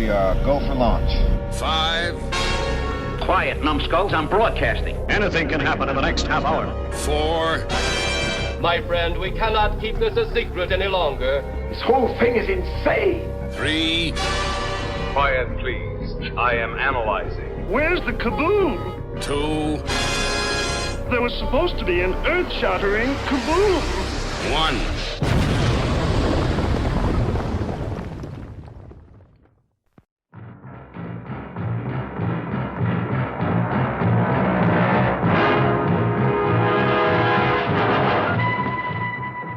we go for launch. 5. Quiet, numbskulls, I'm broadcasting. Anything can happen in the next half hour. 4. My friend, we cannot keep this a secret any longer. This whole thing is insane. 3. Quiet, please. I am analyzing. Where's the kaboom? 2. There was supposed to be an earth-shattering kaboom. 1.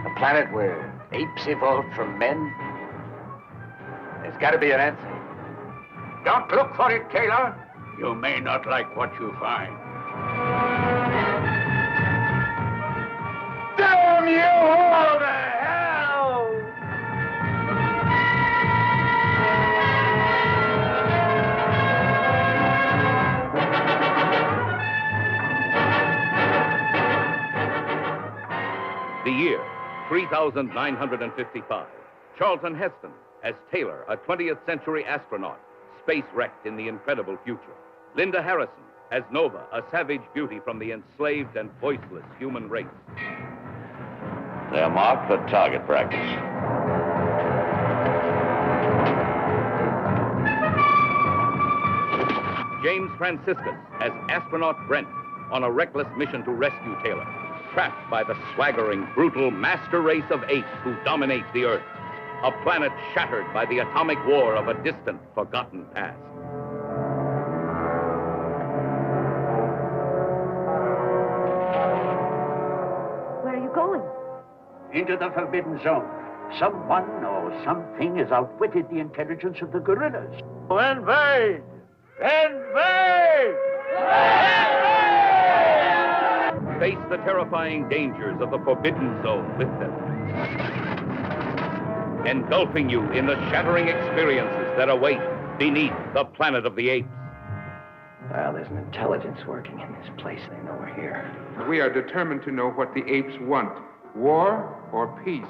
A planet where apes evolved from men? There's got to be an answer. Don't look for it, Taylor. You may not like what you find. Damn you all to hell! The year, 3955. Charlton Heston as Taylor, a 20th century astronaut, space-wrecked in the incredible future. Linda Harrison as Nova, a savage beauty from the enslaved and voiceless human race. They're marked for target practice. James Franciscus as astronaut Brent on a reckless mission to rescue Taylor, trapped by the swaggering, brutal master race of apes who dominate the Earth, a planet shattered by the atomic war of a distant, forgotten past. Where are you going? Into the Forbidden Zone. Someone or something has outwitted the intelligence of the gorillas. Invade! Invade! Face the terrifying dangers of the Forbidden Zone with them, engulfing you in the shattering experiences that await beneath the Planet of the Apes. Well, there's an intelligence working in this place. They know we're here. We are determined to know what the apes want, war or peace.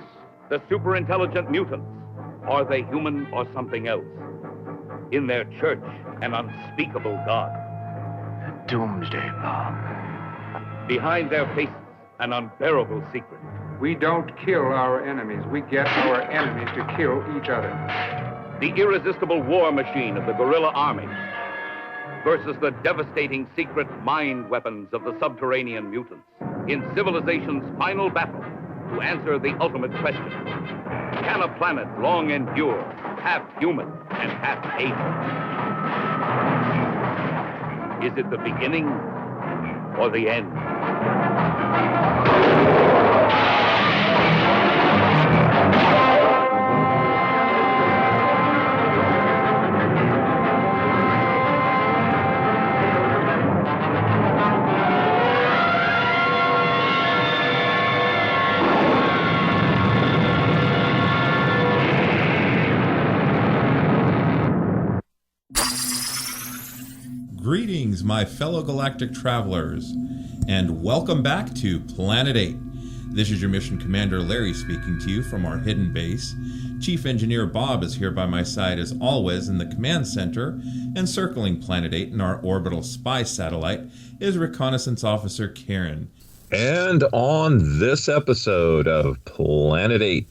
The superintelligent mutants, are they human or something else? In their church, an unspeakable God. A doomsday bomb. Behind their faces, an unbearable secret. We don't kill our enemies. We get our enemies to kill each other. The irresistible war machine of the guerrilla army versus the devastating secret mind weapons of the subterranean mutants in civilization's final battle to answer the ultimate question. Can a planet long endure, half human and half ape? Is it the beginning or the end? Greetings, my fellow galactic travelers, and welcome back to Planet 8. This is your mission commander Larry speaking to you from our hidden base. Chief Engineer Bob is here by my side as always in the command center, and circling Planet 8 in our orbital spy satellite is Reconnaissance Officer Karen. And on this episode of Planet 8,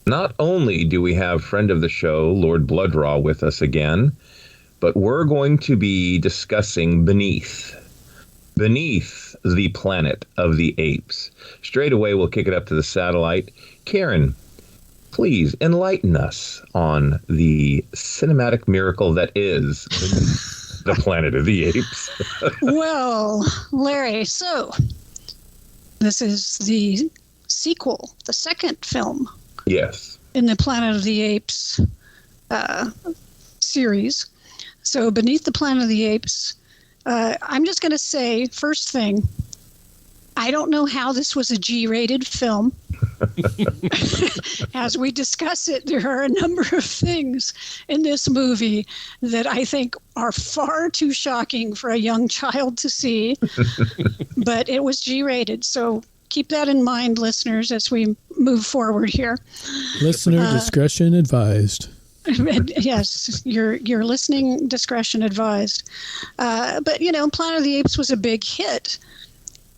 not only do we have friend of the show, Lord Blood-Rah, with us again, but we're going to be discussing Beneath the Planet of the Apes. Straight away, we'll kick it up to the satellite. Karen, please enlighten us on the cinematic miracle that is the Planet of the Apes. Well, Larry, so this is the sequel, the second film. Yes. In the Planet of the Apes series. So Beneath the Planet of the Apes, I'm just going to say, first thing, I don't know how this was a G-rated film. As we discuss it, there are a number of things in this movie that I think are far too shocking for a young child to see. But it was G-rated, so keep that in mind, listeners, as we move forward here. Listener discretion advised. Yes, your listening discretion advised. But Planet of the Apes was a big hit,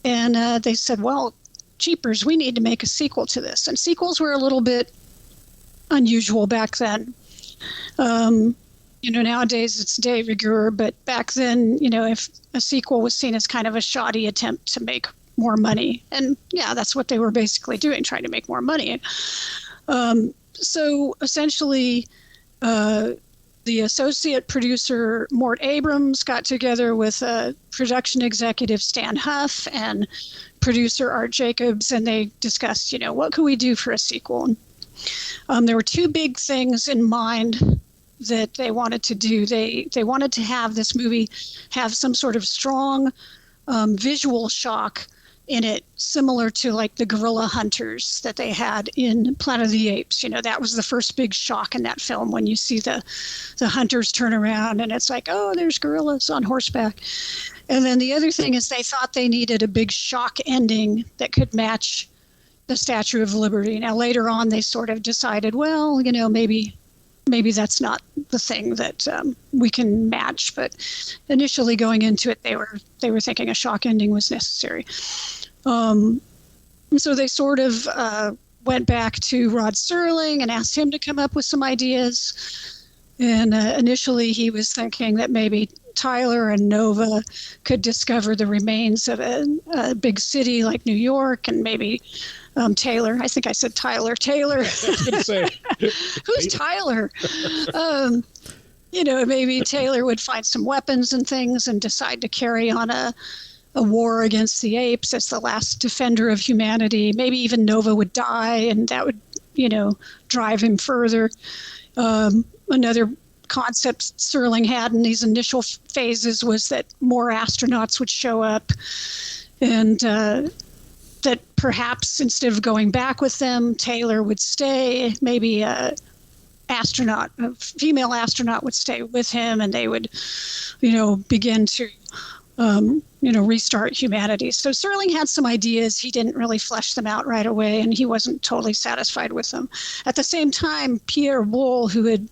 and they said, "Well, jeepers, we need to make a sequel to this." And sequels were a little bit unusual back then. Nowadays it's de rigueur, but back then, if a sequel was seen as kind of a shoddy attempt to make more money, and yeah, that's what they were basically doing, trying to make more money. So essentially, the associate producer Mort Abrams got together with production executive Stan Huff and producer Art Jacobs, and they discussed, what could we do for a sequel? There were two big things in mind that they wanted to do. They wanted to have this movie have some sort of strong visual shock in it, similar to like the gorilla hunters that they had in Planet of the Apes. That was the first big shock in that film, when you see the hunters turn around and it's like, oh, there's gorillas on horseback. And then the other thing is they thought they needed a big shock ending that could match the Statue of Liberty. Now later on they sort of decided, well, maybe that's not the thing that we can match. But initially going into it, they were thinking a shock ending was necessary. So they sort of went back to Rod Serling and asked him to come up with some ideas. And initially he was thinking that maybe Tyler and Nova could discover the remains of a big city like New York, and maybe Taylor. I think I said Tyler. Taylor. Who's Tyler? Maybe Taylor would find some weapons and things and decide to carry on a war against the apes as the last defender of humanity. Maybe even Nova would die, and that would, drive him further. Another concept Serling had in these initial phases was that more astronauts would show up, and that perhaps instead of going back with them, Taylor would stay. Maybe a female astronaut would stay with him, and they would, begin to, restart humanity. So Serling had some ideas. He didn't really flesh them out right away, and he wasn't totally satisfied with them. At the same time, Pierre Boule, who had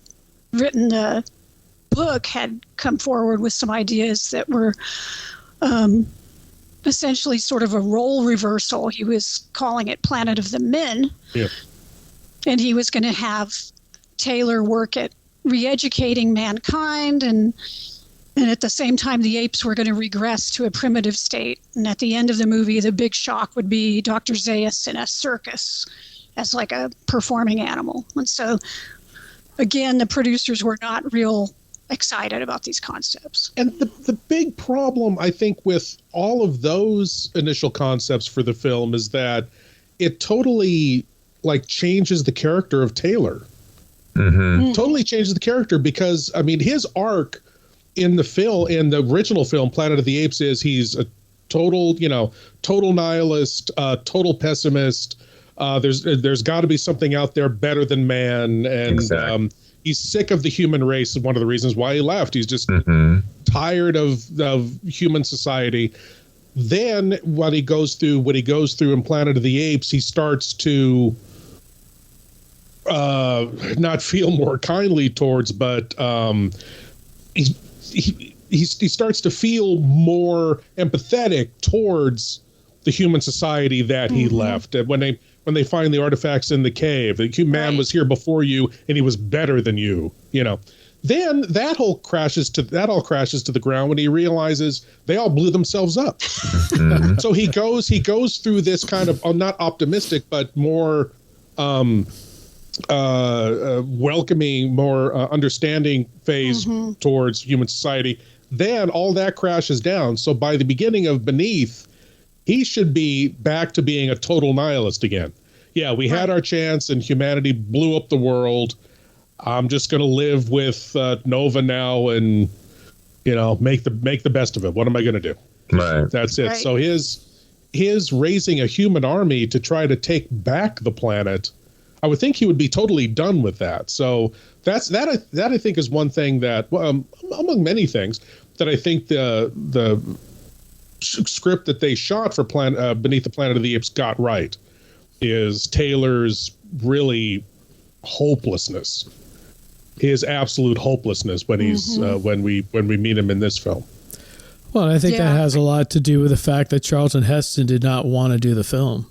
written the book, had come forward with some ideas that were essentially sort of a role reversal. He was calling it Planet of the Men. Yeah. And he was going to have Taylor work at re-educating mankind, and at the same time the apes were going to regress to a primitive state. And at the end of the movie, the big shock would be Dr. Zaius in a circus as like a performing animal. And so again, the producers were not real excited about these concepts. And the big problem, I think, with all of those initial concepts for the film is that it totally changes the character of Taylor. Mm-hmm. Totally changes the character, because his arc in the original film Planet of the Apes is he's a total nihilist, total pessimist. There's got to be something out there better than man, and exactly. He's sick of the human race. Is one of the reasons why he left. He's just tired of human society. Then what he goes through in Planet of the Apes, he starts to not feel more kindly towards, but he starts to feel more empathetic towards the human society that he left. When they find the artifacts in the cave, the man was here before you and he was better than you, Then that all crashes to the ground when he realizes they all blew themselves up. Mm-hmm. So he goes through this kind of not optimistic but more welcoming, more understanding phase towards human society. Then all that crashes down. So by the beginning of Beneath, he should be back to being a total nihilist again. Yeah, we had our chance and humanity blew up the world. I'm just going to live with Nova now and, make the best of it. What am I going to do? Right. That's it. Right. So his raising a human army to try to take back the planet, I would think he would be totally done with that. So that I think is one thing that, among many things, that I think the script that they shot for Beneath the Planet of the Apes got right is Taylor's really hopelessness. his absolute hopelessness when he's when we meet him in this film. Well, I think that has a lot to do with the fact that Charlton Heston did not want to do the film.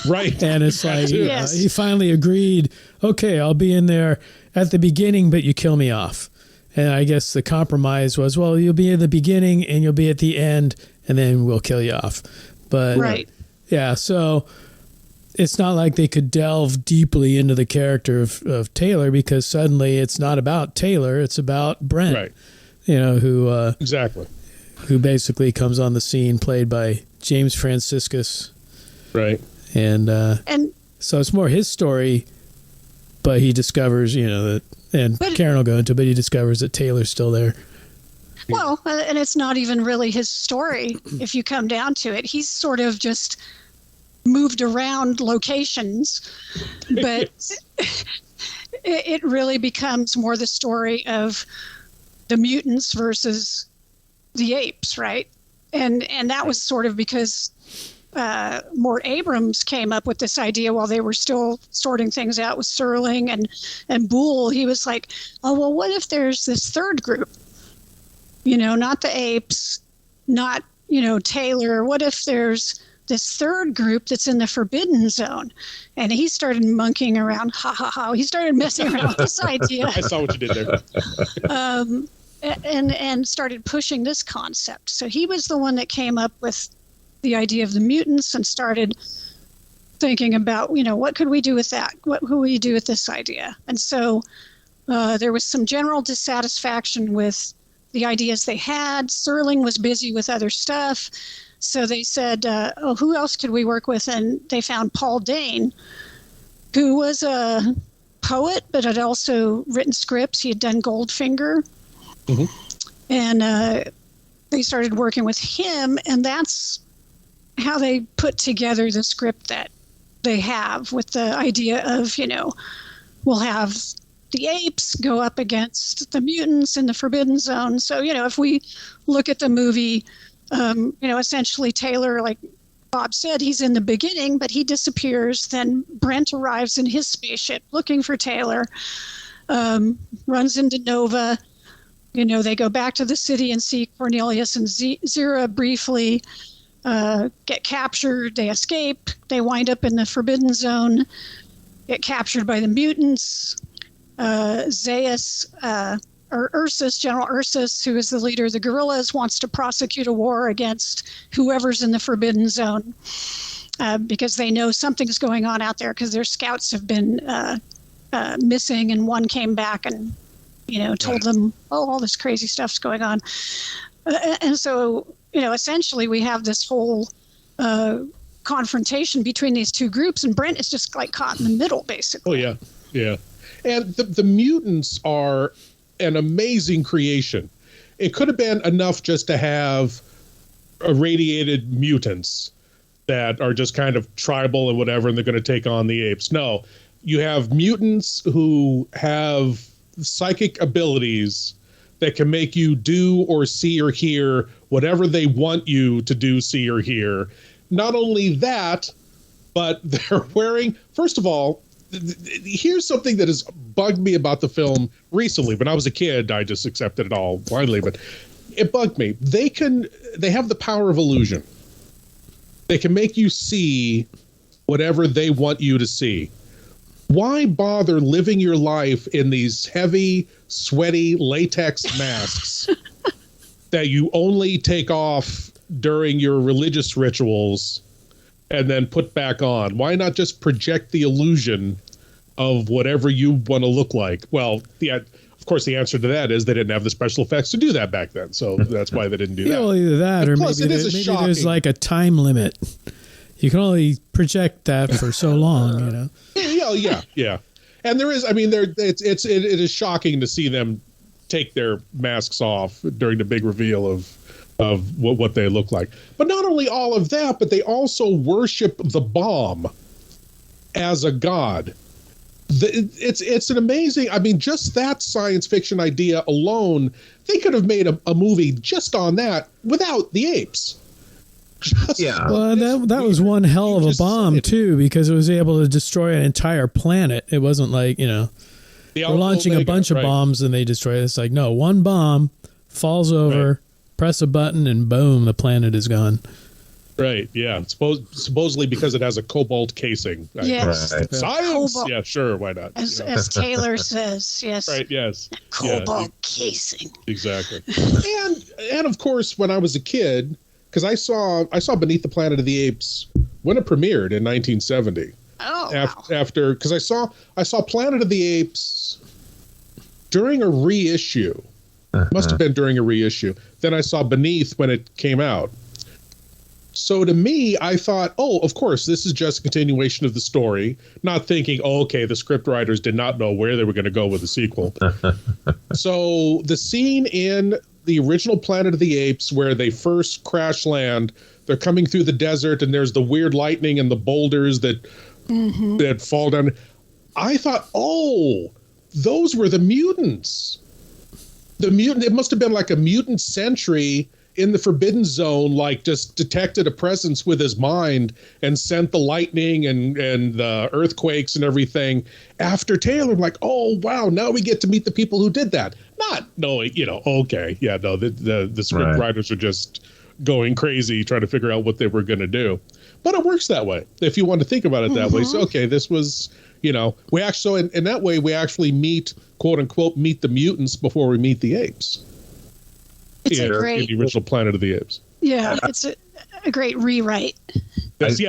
Right. And it's like, he finally agreed, okay, I'll be in there at the beginning, but you kill me off. And I guess the compromise was, well, you'll be in the beginning and you'll be at the end, and then we'll kill you off. But yeah, so it's not like they could delve deeply into the character of Taylor, because suddenly it's not about Taylor, it's about Brent. Right. You know, who exactly. Who basically comes on the scene, played by James Franciscus. Right. And so it's more his story, but he discovers, you know, that, and Karen will go into, but he discovers that Taylor's still there. Well, and it's not even really his story if you come down to it. He's sort of just moved around locations, but it really becomes more the story of the mutants versus the apes, right? And that was sort of because Mort Abrams came up with this idea while they were still sorting things out with Serling and Boule. He was like, oh, well, what if there's this third group? You know, not the apes, not, you know, Taylor. What if there's this third group that's in the forbidden zone? And he started monkeying around. He started messing around with this idea. I saw what you did there. And started pushing this concept. So he was the one that came up with the idea of the mutants and started thinking about, you know, what could we do with that? What could we do with this idea? And so there was some general dissatisfaction with the ideas they had. Serling was busy with other stuff. So they said, oh, who else could we work with? And they found Paul Dehn, who was a poet, but had also written scripts. He had done Goldfinger. Mm-hmm. And they started working with him, and that's how they put together the script that they have, with the idea of, you know, we'll have the apes go up against the mutants in the forbidden zone. So, you know, if we look at the movie, you know, essentially Taylor, like Bob said, he's in the beginning, but he disappears. Then Brent arrives in his spaceship looking for Taylor, runs into Nova. You know, they go back to the city and see Cornelius and Zira briefly, get captured. They escape. They wind up in the Forbidden Zone, get captured by the mutants. Zaius, or Ursus, General Ursus, who is the leader of the guerrillas, wants to prosecute a war against whoever's in the Forbidden Zone, because they know something's going on out there, because their scouts have been missing, and one came back and, you know, told them, oh, all this crazy stuff's going on. And so, you know, essentially we have this whole confrontation between these two groups, and Brent is just like caught in the middle, basically. Oh, yeah. And the mutants are an amazing creation. It could have been enough just to have irradiated mutants that are just kind of tribal and whatever, and they're going to take on the apes. No, you have mutants who have psychic abilities that can make you do or see or hear whatever they want you to do, see, or hear. Not only that, but they're wearing, first of all, here's something that has bugged me about the film recently. When I was a kid, I just accepted it all blindly, but it bugged me. They have the power of illusion. They can make you see whatever they want you to see. Why bother living your life in these heavy, sweaty latex masks that you only take off during your religious rituals and then put back on? Why not just project the illusion of whatever you want to look like? Well, of course, the answer to that is they didn't have the special effects to do that back then, so that's why they didn't do that. Well, either that, or maybe there's like a time limit. You can only project that for so long, you know. Yeah. And there is, I mean, it is shocking to see them take their masks off during the big reveal of what they look like. But not only all of that, but they also worship the bomb as a god. It's an amazing, I mean, just that science fiction idea alone, they could have made a movie just on that without the apes. Well, that was one hell of a bomb too, because it was able to destroy an entire planet. It wasn't like, you know, They're launching a bunch of bombs and they destroy it. It's like, no, one bomb falls over, press a button, and boom, the planet is gone. Right, yeah. Supposedly because it has a cobalt casing. Yes. Right. Science! Cobalt. Yeah, sure, why not? As Taylor says, yes. Right, yes. Cobalt casing. Exactly. and of course, when I was a kid, because I saw Beneath the Planet of the Apes when it premiered in 1970. Oh, after, because I saw Planet of the Apes during a reissue. Must have been during a reissue. Then I saw Beneath when it came out. So to me, I thought, oh, of course, this is just a continuation of the story, not thinking, oh, okay, the script writers did not know where they were going to go with the sequel. So the scene in the original Planet of the Apes where they first crash land, they're coming through the desert and there's the weird lightning and the boulders that fall down. I thought, oh, those were the mutants. It must have been like a mutant sentry in the Forbidden Zone, like just detected a presence with his mind and sent the lightning and the earthquakes and everything after Taylor. I'm like, oh, wow, now we get to meet the people who did that. Not knowing, okay, yeah, no, the script writers are just going crazy trying to figure out what they were going to do. But it works that way, if you want to think about it that way. So, okay, this was, we actually, in that way, we actually meet, quote unquote, meet the mutants before we meet the apes. It's in the original Planet of the Apes. Yeah, it's a great rewrite. That's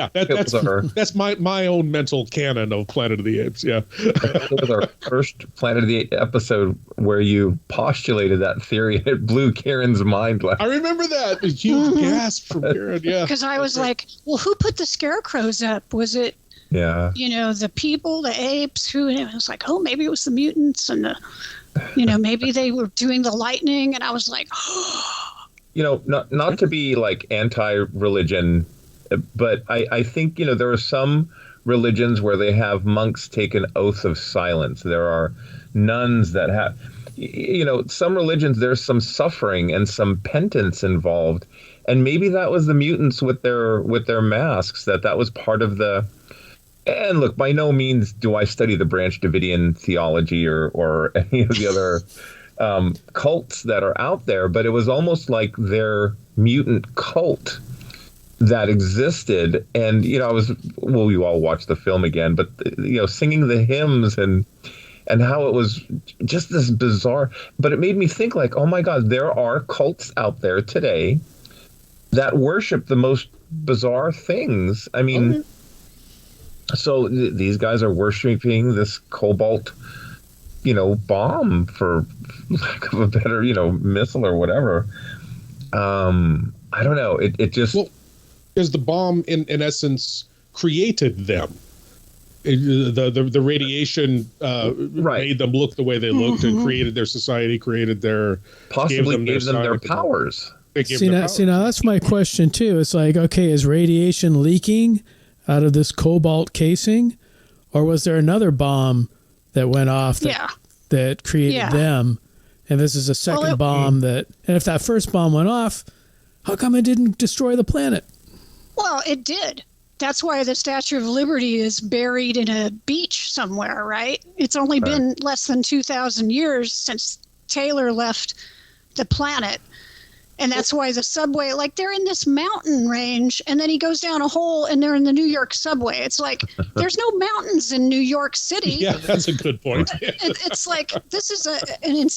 my own mental canon of Planet of the Apes. Yeah, it was our first Planet of the Apes episode where you postulated that theory. It blew Karen's mind. I remember that a huge gasp from Karen. Yeah, because I was like, well, who put the scarecrows up? Was it? Yeah, the people, the apes. Who? And it was like, oh, maybe it was the mutants and the. Maybe they were doing the lightning, and I was like, not to be like anti-religion, but I think, there are some religions where they have monks take an oath of silence. There are nuns that have, some religions, there's some suffering and some penance involved. And maybe that was the mutants with their masks, that was part of the. And look, by no means do I study the Branch Davidian theology or any of the other cults that are out there, but it was almost like their mutant cult that existed. And, you all watched the film again, but, singing the hymns and how it was just this bizarre. But it made me think like, oh, my God, there are cults out there today that worship the most bizarre things. I mean... So these guys are worshiping this cobalt, bomb, for lack of a better, missile or whatever. I don't know. It just... Well, because the bomb, in essence, created them. The radiation made them look the way they looked and created their society, created their... Possibly gave them their powers. See, now that's my question, too. It's like, okay, is radiation leaking out of this cobalt casing, or was there another bomb that went off that created them, and this is a second bomb and if that first bomb went off, how come it didn't destroy the planet? Well, it did. That's why the Statue of Liberty is buried in a beach somewhere, right? It's only been less than 2,000 years since Taylor left the planet. And that's why the subway, like they're in this mountain range, and then he goes down a hole and they're in the New York subway. It's like, there's no mountains in New York City. Yeah, that's a good point. It's like, this is an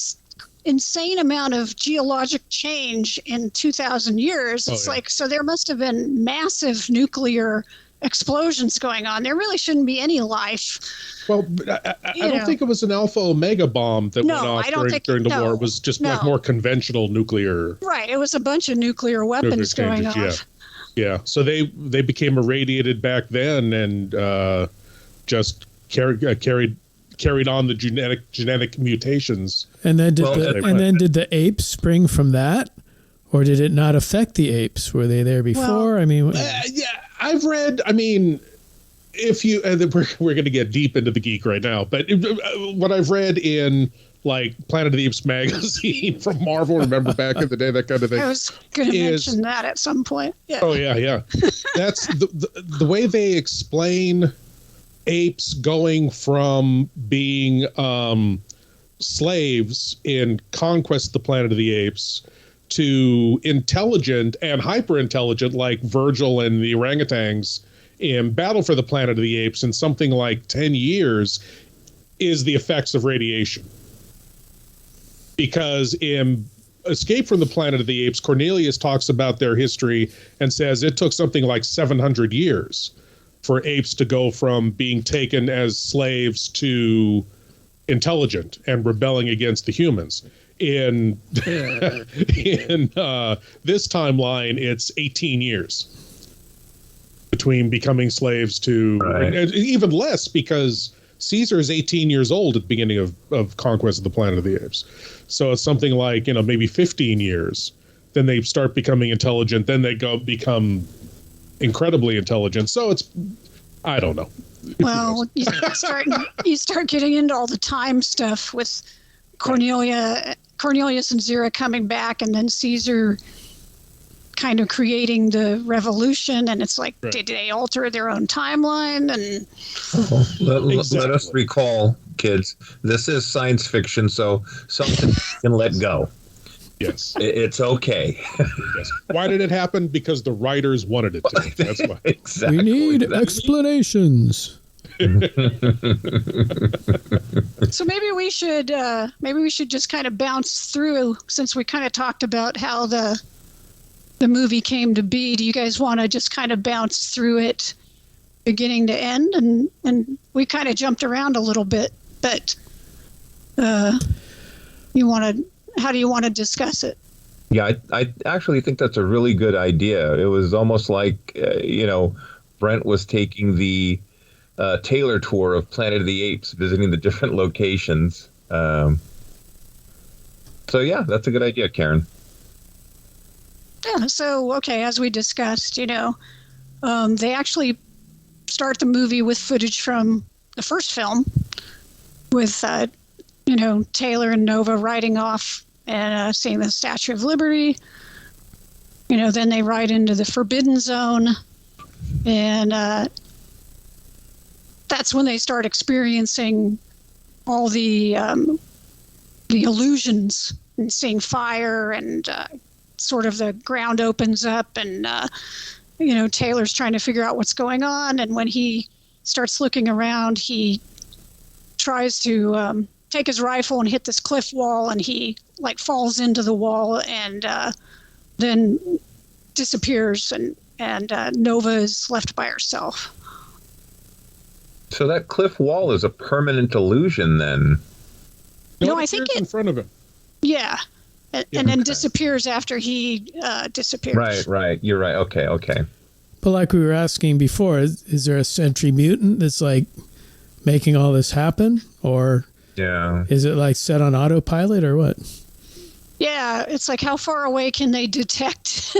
insane amount of geologic change in 2,000 years. It's like, so there must have been massive nuclear explosions going on. There really shouldn't be any life. Well, I don't think it was an Alpha Omega bomb that went off during the war. It was just like more conventional nuclear. Right. It was a bunch of nuclear weapons going off. Yeah. So they became irradiated back then and just carried on the genetic mutations. And then did the apes spring from that? Or did it not affect the apes? Were they there before? Well, I've read, if you, we're going to get deep into the geek right now, but what I've read in like Planet of the Apes magazine from Marvel, remember back in the day, that kind of thing. I was going to mention that at some point. Yeah. Oh yeah. That's the way they explain apes going from being slaves in Conquest of the Planet of the Apes to intelligent and hyper-intelligent like Virgil and the orangutans in Battle for the Planet of the Apes in something like 10 years is the effects of radiation. Because in Escape from the Planet of the Apes, Cornelius talks about their history and says it took something like 700 years for apes to go from being taken as slaves to intelligent and rebelling against the humans. In this timeline, it's 18 years between becoming slaves to, and even less because Caesar is 18 years old at the beginning of Conquest of the Planet of the Apes. So it's something like, maybe 15 years. Then they start becoming intelligent. Then they become incredibly intelligent. So it's, I don't know. Well, you start getting into all the time stuff with Cornelius and Zira coming back, and then Caesar kind of creating the revolution, and it's like, did they alter their own timeline? And let us recall, kids, this is science fiction, so something can let go. Yes. It's okay. Yes. Why did it happen? Because the writers wanted it to. That's why. Exactly. We need explanations. So maybe we should just kind of bounce through, since we kind of talked about how the movie came to be. Do you guys want to just kind of bounce through it beginning to end? And we kind of jumped around a little bit, but how do you want to discuss it? Yeah, I actually think that's a really good idea. It was almost like, Brent was taking the Taylor tour of Planet of the Apes, visiting the different locations. So yeah, that's a good idea, Karen. Yeah, so, okay, as we discussed, they actually start the movie with footage from the first film with, Taylor and Nova riding off and seeing the Statue of Liberty. Then they ride into the Forbidden Zone, and that's when they start experiencing all the illusions and seeing fire, and sort of the ground opens up, and Taylor's trying to figure out what's going on. And when he starts looking around, he tries to take his rifle and hit this cliff wall, and he falls into the wall and then disappears, and Nova is left by herself. So that cliff wall is a permanent illusion then? No, I think in front of him. Yeah. And then disappears after he disappears. Right. You're right. Okay. But like we were asking before, is there a sentry mutant that's making all this happen? Or is it set on autopilot or what? Yeah, it's how far away can they detect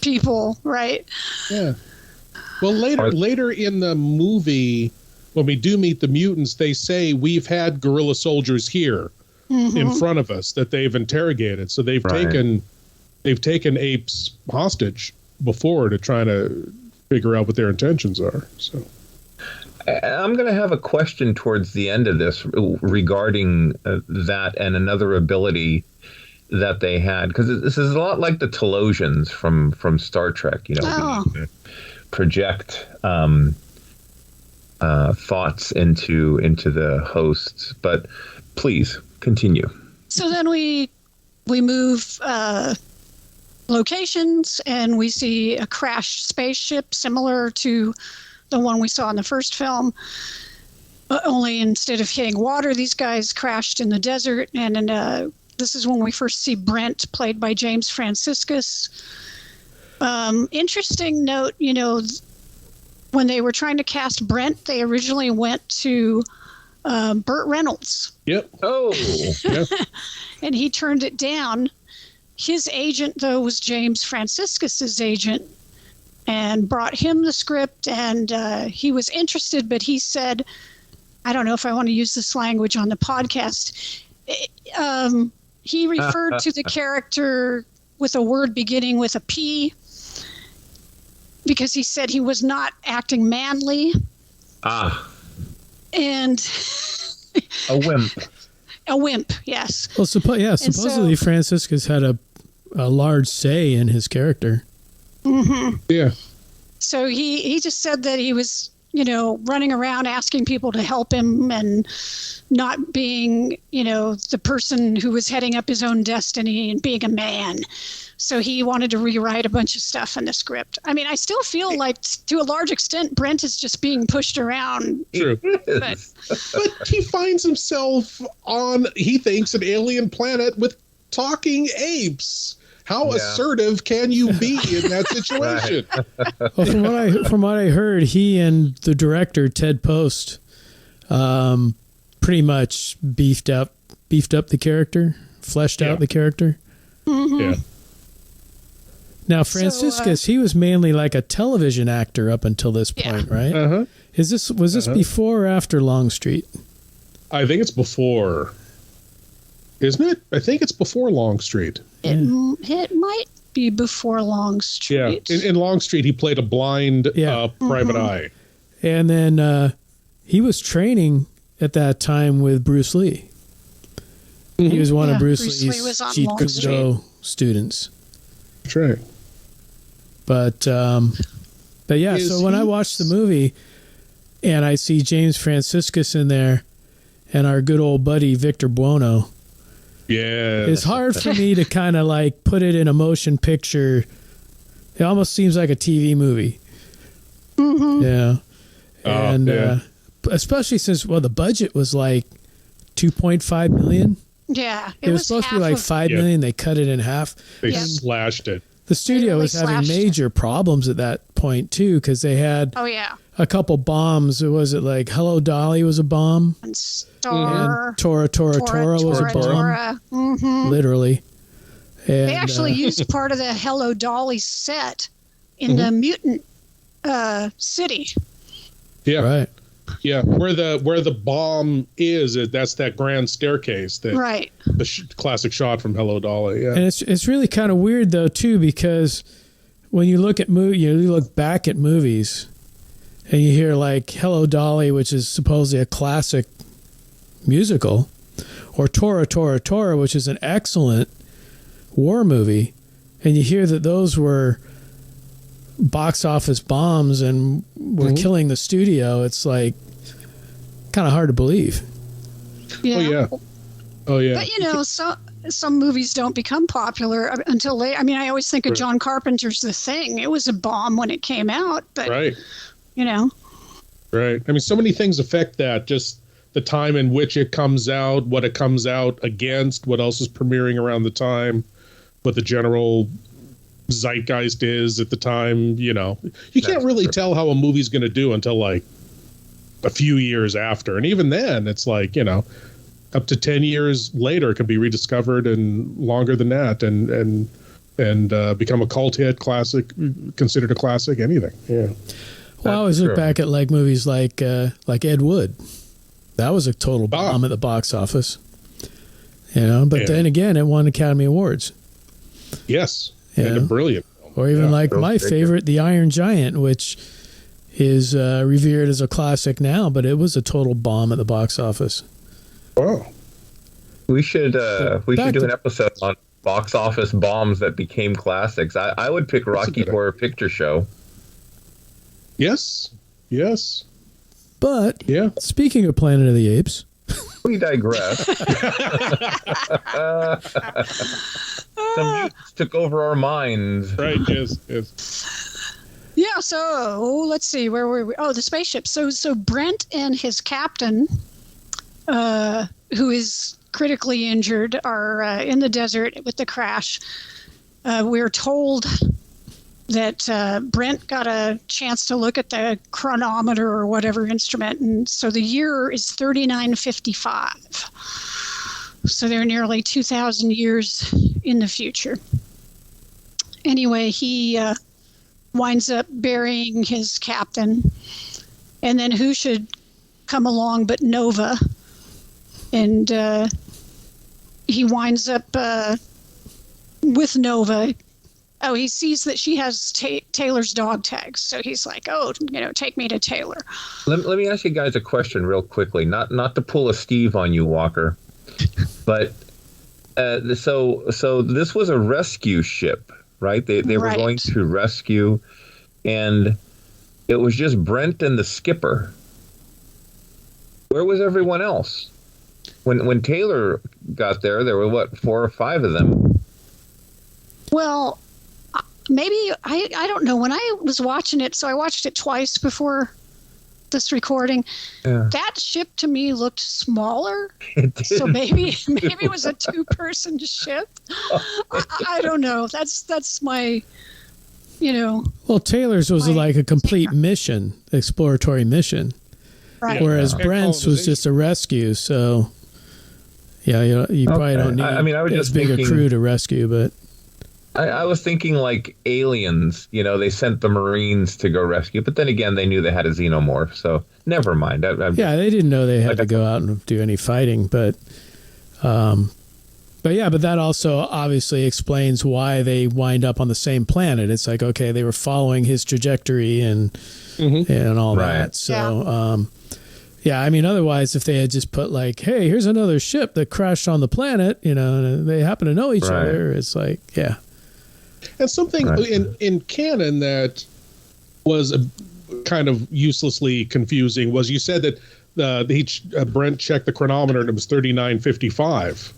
people, right? Yeah. Well, later in the movie, when we do meet the mutants, they say we've had guerrilla soldiers here in front of us that they've interrogated. So they've taken apes hostage before to try to figure out what their intentions are. So I'm going to have a question towards the end of this regarding that and another ability that they had, because this is a lot like the Telosians from Star Trek. Being able to project thoughts into the hosts. But please continue. So then we move locations, and we see a crashed spaceship similar to the one we saw in the first film. Only instead of hitting water, these guys crashed in the desert. And this is when we first see Brent, played by James Franciscus. Interesting note, when they were trying to cast Brent, they originally went to Burt Reynolds. Yep. Oh. Yep. And he turned it down. His agent, though, was James Franciscus's agent, and brought him the script, and he was interested, but he said, I don't know if I want to use this language on the podcast. He referred to the character with a word beginning with a P, because he said he was not acting manly. Ah. And a wimp. A wimp, yes. Well, supposedly Franciscus had a large say in his character. Mm-hmm. Yeah. So he just said that he was, running around asking people to help him and not being, the person who was heading up his own destiny and being a man. So he wanted to rewrite a bunch of stuff in the script. I mean, I still feel like, to a large extent, Brent is just being pushed around. True. But he finds himself on, he thinks, an alien planet with talking apes. How assertive can you be in that situation? Well, from what I heard, he and the director, Ted Post, pretty much beefed up the character, fleshed out the character. Mm-hmm. Yeah. Now, Franciscus, he was mainly like a television actor up until this point, right? Uh-huh. Was this before or after Longstreet? I think it's before. Isn't it? I think it's before Longstreet. It might be before Longstreet. Yeah. In Longstreet, he played a blind private eye. And then he was training at that time with Bruce Lee. Mm-hmm. He was one of Bruce Lee's Jeet Kune Do students. That's right. But yeah, so when I watched the movie and I see James Franciscus in there and our good old buddy Victor Buono, it's hard for me to kind of like put it in a motion picture. It almost seems like a TV movie. Mm-hmm. Yeah. And especially since, the budget was like $2.5 million. Yeah. It was supposed to be like $5 million. They cut it in half. They slashed it. The studio was having major problems at that point, too, because they had a couple bombs. Was it like Hello Dolly was a bomb? And Star. And Tora was a bomb. Mm-hmm. Literally. And, they actually used part of the Hello Dolly set in the mutant city. Yeah. Right. Yeah, where the bomb is, that's that grand staircase. Right. The classic shot from Hello Dolly. Yeah. And it's really kind of weird though too, because when you look at you look back at movies, and you hear like Hello Dolly, which is supposedly a classic musical, or Tora, which is an excellent war movie, and you hear that those were box office bombs and were killing the studio. It's like kind of hard to believe. Yeah. Oh yeah. But some movies don't become popular until late. I mean, I always think of John Carpenter's The Thing. It was a bomb when it came out, but right. Right. I mean, so many things affect that. Just the time in which it comes out, what it comes out against, what else is premiering around the time, what the general zeitgeist is at the time. You can't really tell how a movie's going to do until like a few years after, and even then it's like up to 10 years later it could be rediscovered, and longer than that, and become a cult hit, classic, considered a classic, anything. Well, I always look back at like movies like Ed Wood. That was a total bomb at the box office, but then again it won Academy Awards. Yes. And a brilliant film. Or even like my favorite, The Iron Giant, which is revered as a classic now, but it was a total bomb at the box office. Wow. We should do an episode on box office bombs that became classics. I would pick Rocky Horror Picture Show. Yes. But speaking of Planet of the Apes, we digress. Some mutants took over our minds. Right, yes. Yeah, so let's see, where were we? Oh, the spaceship. So Brent and his captain, who is critically injured, are in the desert with the crash. We're told that Brent got a chance to look at the chronometer or whatever instrument, and so the year is 3955. So they're nearly 2,000 years in the future. Anyway, he winds up burying his captain, and then who should come along but Nova, and he winds up with Nova. Oh, he sees that she has Taylor's dog tags, so he's like, "Oh, take me to Taylor." Let me ask you guys a question real quickly, not to pull a Steve on you, Walker. But so this was a rescue ship, right? They were going to rescue, and it was just Brent and the skipper. Where was everyone else? When Taylor got there were, what, 4 or 5 of them? Well, maybe, I don't know. When I was watching it, so I watched it twice before this recording, that ship to me looked smaller. So maybe it was a 2-person ship. I don't know. That's my, Well, Taylor's was like a complete mission, exploratory mission. Right. Whereas Brent's was just a rescue, so you probably don't need as big a crew to rescue, but I was thinking like Aliens, they sent the Marines to go rescue, but then again, they knew they had a xenomorph, so never mind. They didn't know they had to go out and do any fighting, but that also obviously explains why they wind up on the same planet. It's like, okay, they were following his trajectory and all that. So, otherwise, if they had just put like, hey, here's another ship that crashed on the planet, and they happen to know each other, it's like, And something in canon that was kind of uselessly confusing was you said that Brent checked the chronometer and it was 39:55.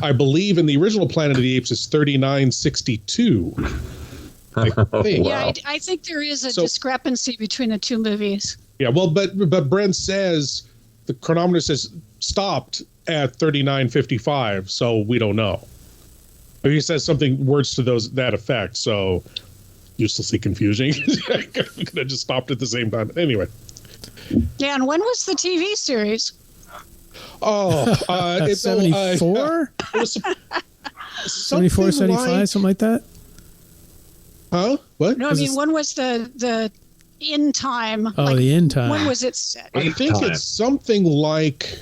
I believe in the original Planet of the Apes it's 39:62. I think. Yeah, I think there is a discrepancy between the two movies. Yeah, well, but Brent says the chronometer says stopped at 39:55, so we don't know. He says words to that effect, so uselessly confusing. I could have just stopped at the same time. Anyway. Yeah, and when was the TV series? Oh, it's 74? 74, 75, something like that? Huh? What? No, I mean, when was the in time? Oh, the in time. When was it set? I think it's something like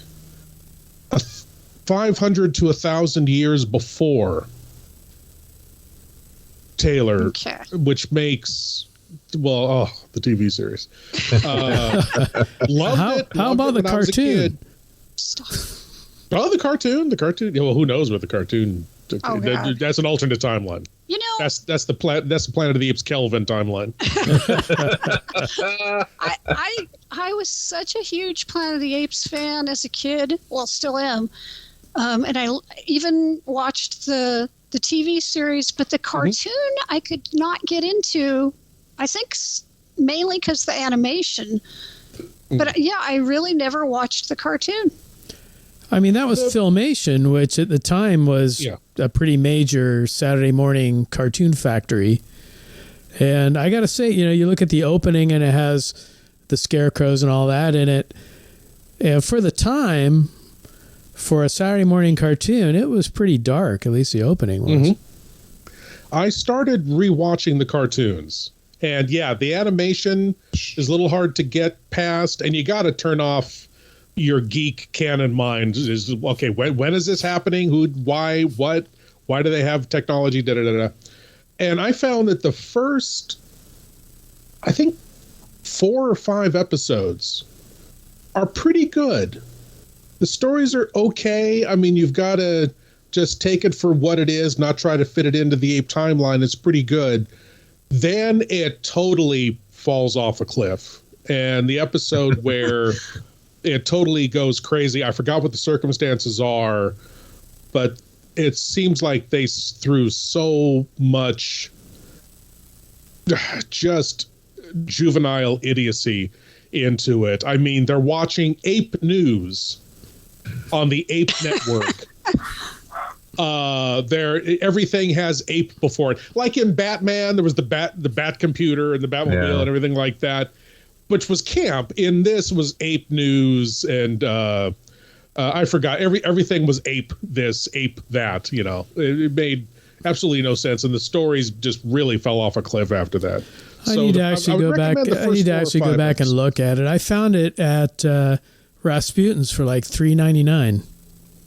500 to 1,000 years before Taylor, which makes the TV series. Loved it. How about the cartoon? Oh, the cartoon. Yeah, well, who knows what the cartoon? That's an alternate timeline. That's the Planet of the Apes Kelvin timeline. I was such a huge Planet of the Apes fan as a kid. Well, still am. And I even watched the TV series, but the cartoon I could not get into. I think mainly because the animation. But I really never watched the cartoon. I mean, that was Filmation, which at the time was a pretty major Saturday morning cartoon factory. And I got to say, you look at the opening and it has the scarecrows and all that in it. And for the time, for a Saturday morning cartoon, it was pretty dark, at least the opening was. I started rewatching the cartoons. And the animation is a little hard to get past, and you got to turn off your geek canon mind. Is okay, when is this happening? Who, why, what? Why do they have technology? And I found that the first, I think, 4 or 5 episodes are pretty good. The stories are okay. I mean, you've got to just take it for what it is, not try to fit it into the ape timeline. It's pretty good. Then it totally falls off a cliff. And the episode where it totally goes crazy, I forgot what the circumstances are, but it seems like they threw so much just juvenile idiocy into it. I mean, they're watching Ape News on the Ape Network. Everything has ape before it. Like in Batman, there was the bat computer and the Batmobile and everything like that, which was camp. In this was Ape News, and I forgot everything was ape this, ape that. It made absolutely no sense, and the stories just really fell off a cliff after that. I need to actually go back. I need to actually go back and look at it. I found it at Rasputin's for like $3.99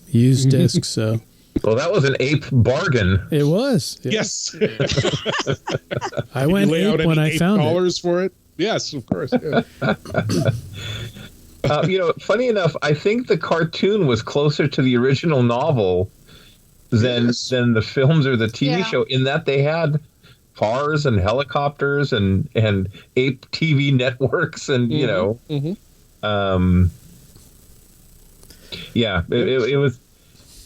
used disc. So. Well, that was an ape bargain. It was. Yes. I went ape when I found $8 for it. Yes, of course. Yeah. Funny enough, I think the cartoon was closer to the original novel than the films or the TV show, in that they had cars and helicopters and ape TV networks and it was.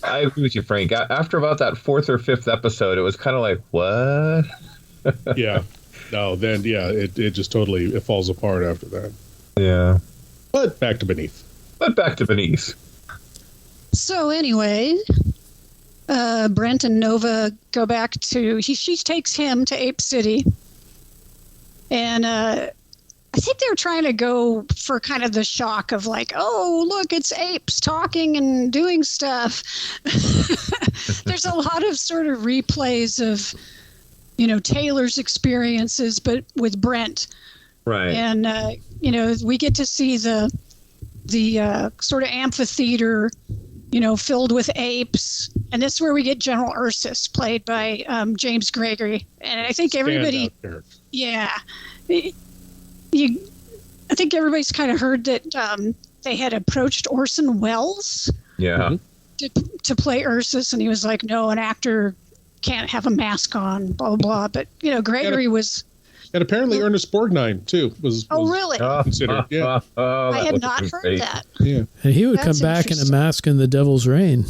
I agree with you, Frank. After about that 4th or 5th episode, it was kind of like, what? Yeah. No, then it just totally falls apart after that. Yeah. But back to Beneath. So anyway, Brent and Nova go back to... She takes him to Ape City. And I think they're trying to go for kind of the shock of like, oh, look, it's apes talking and doing stuff. There's a lot of sort of replays of, Taylor's experiences, but with Brent. Right. And, we get to see the sort of amphitheater, filled with apes. And this is where we get General Ursus, played by James Gregory. And I think everybody... Yeah. I think everybody's kind of heard that they had approached Orson Welles to play Ursus, and he was like, no, an actor can't have a mask on, blah, blah, blah. But, Gregory was... And apparently Ernest Borgnine, too, was really? Considered. Yeah. I had not heard that. Yeah. And he would come back in a mask in The Devil's Rain.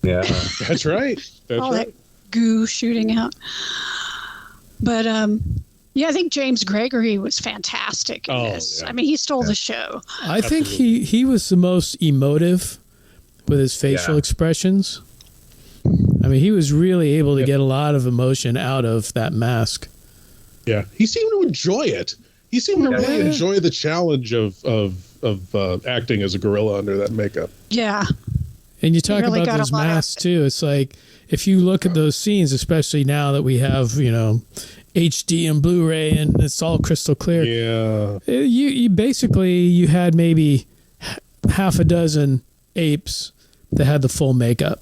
Yeah. That's right. All that goo shooting out. But, I think James Gregory was fantastic in this. Yeah. I mean, he stole the show. I think he was the most emotive with his facial expressions. I mean, he was really able to get a lot of emotion out of that mask. Yeah, he seemed to enjoy it. He seemed to really enjoy the challenge of acting as a gorilla under that makeup. Yeah. And you talk about those masks, too. It's like, if you look at those scenes, especially now that we have, HD and Blu-ray and it's all crystal clear. Yeah. You basically, you had maybe half a dozen apes that had the full makeup.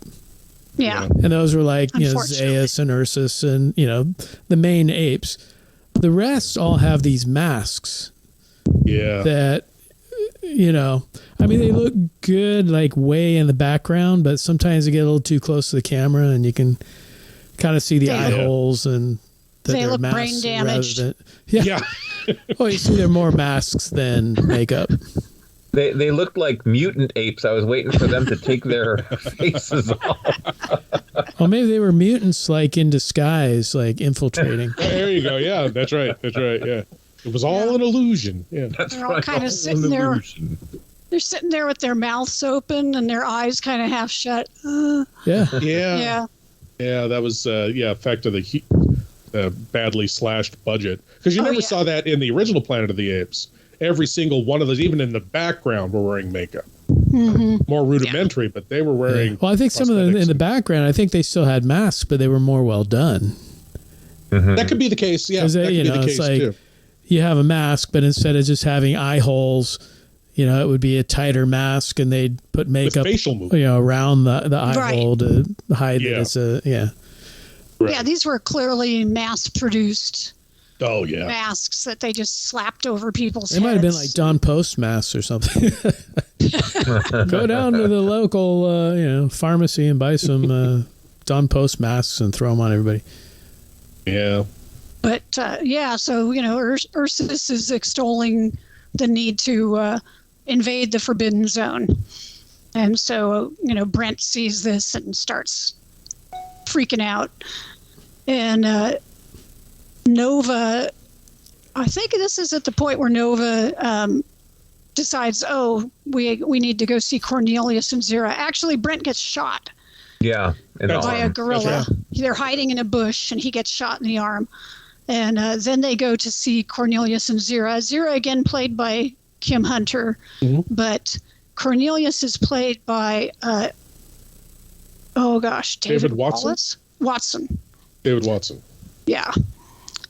Yeah. And those were like, Zaius and Ursus and, the main apes. The rest all have these masks. Yeah. That, I mean, they look good, like way in the background, but sometimes they get a little too close to the camera and you can kind of see the eye holes and they look brain damaged. Yeah. Well, you see they're more masks than makeup. They looked like mutant apes. I was waiting for them to take their faces off. Well, maybe they were mutants, like in disguise, like infiltrating. There you go. Yeah, that's right. Yeah, it was all an illusion. Yeah, they're all kind of sitting there. They're sitting there with their mouths open and their eyes kind of half shut. Yeah. That was effect of the badly slashed budget, because you never saw that in the original Planet of the Apes. Every single one of those, even in the background, were wearing makeup. Mm-hmm. More rudimentary, but they were wearing. Well, I think some of them in the background, I think they still had masks, but they were more well done. Mm-hmm. That could be the case. Yeah, that could be the case too. You have a mask, but instead of just having eye holes, it would be a tighter mask, and they'd put makeup, with facial movement, around the eye hole to hide that it's a Right. Yeah, these were clearly mass-produced. Oh, yeah. Masks that they just slapped over people's heads. It might have been like Don Post masks or something. Go down to the local, pharmacy and buy some Don Post masks and throw them on everybody. Yeah. But, so, Ursus is extolling the need to invade the Forbidden Zone. And so, Brent sees this and starts freaking out. And Nova, I think this is at the point where Nova decides, we need to go see Cornelius and Zira. Actually, Brent gets shot. Yeah. By a gorilla. Right. They're hiding in a bush, and he gets shot in the arm. And then they go to see Cornelius and Zira. Zira, again, played by Kim Hunter. Mm-hmm. But Cornelius is played by, David Watson. David Watson. Yeah.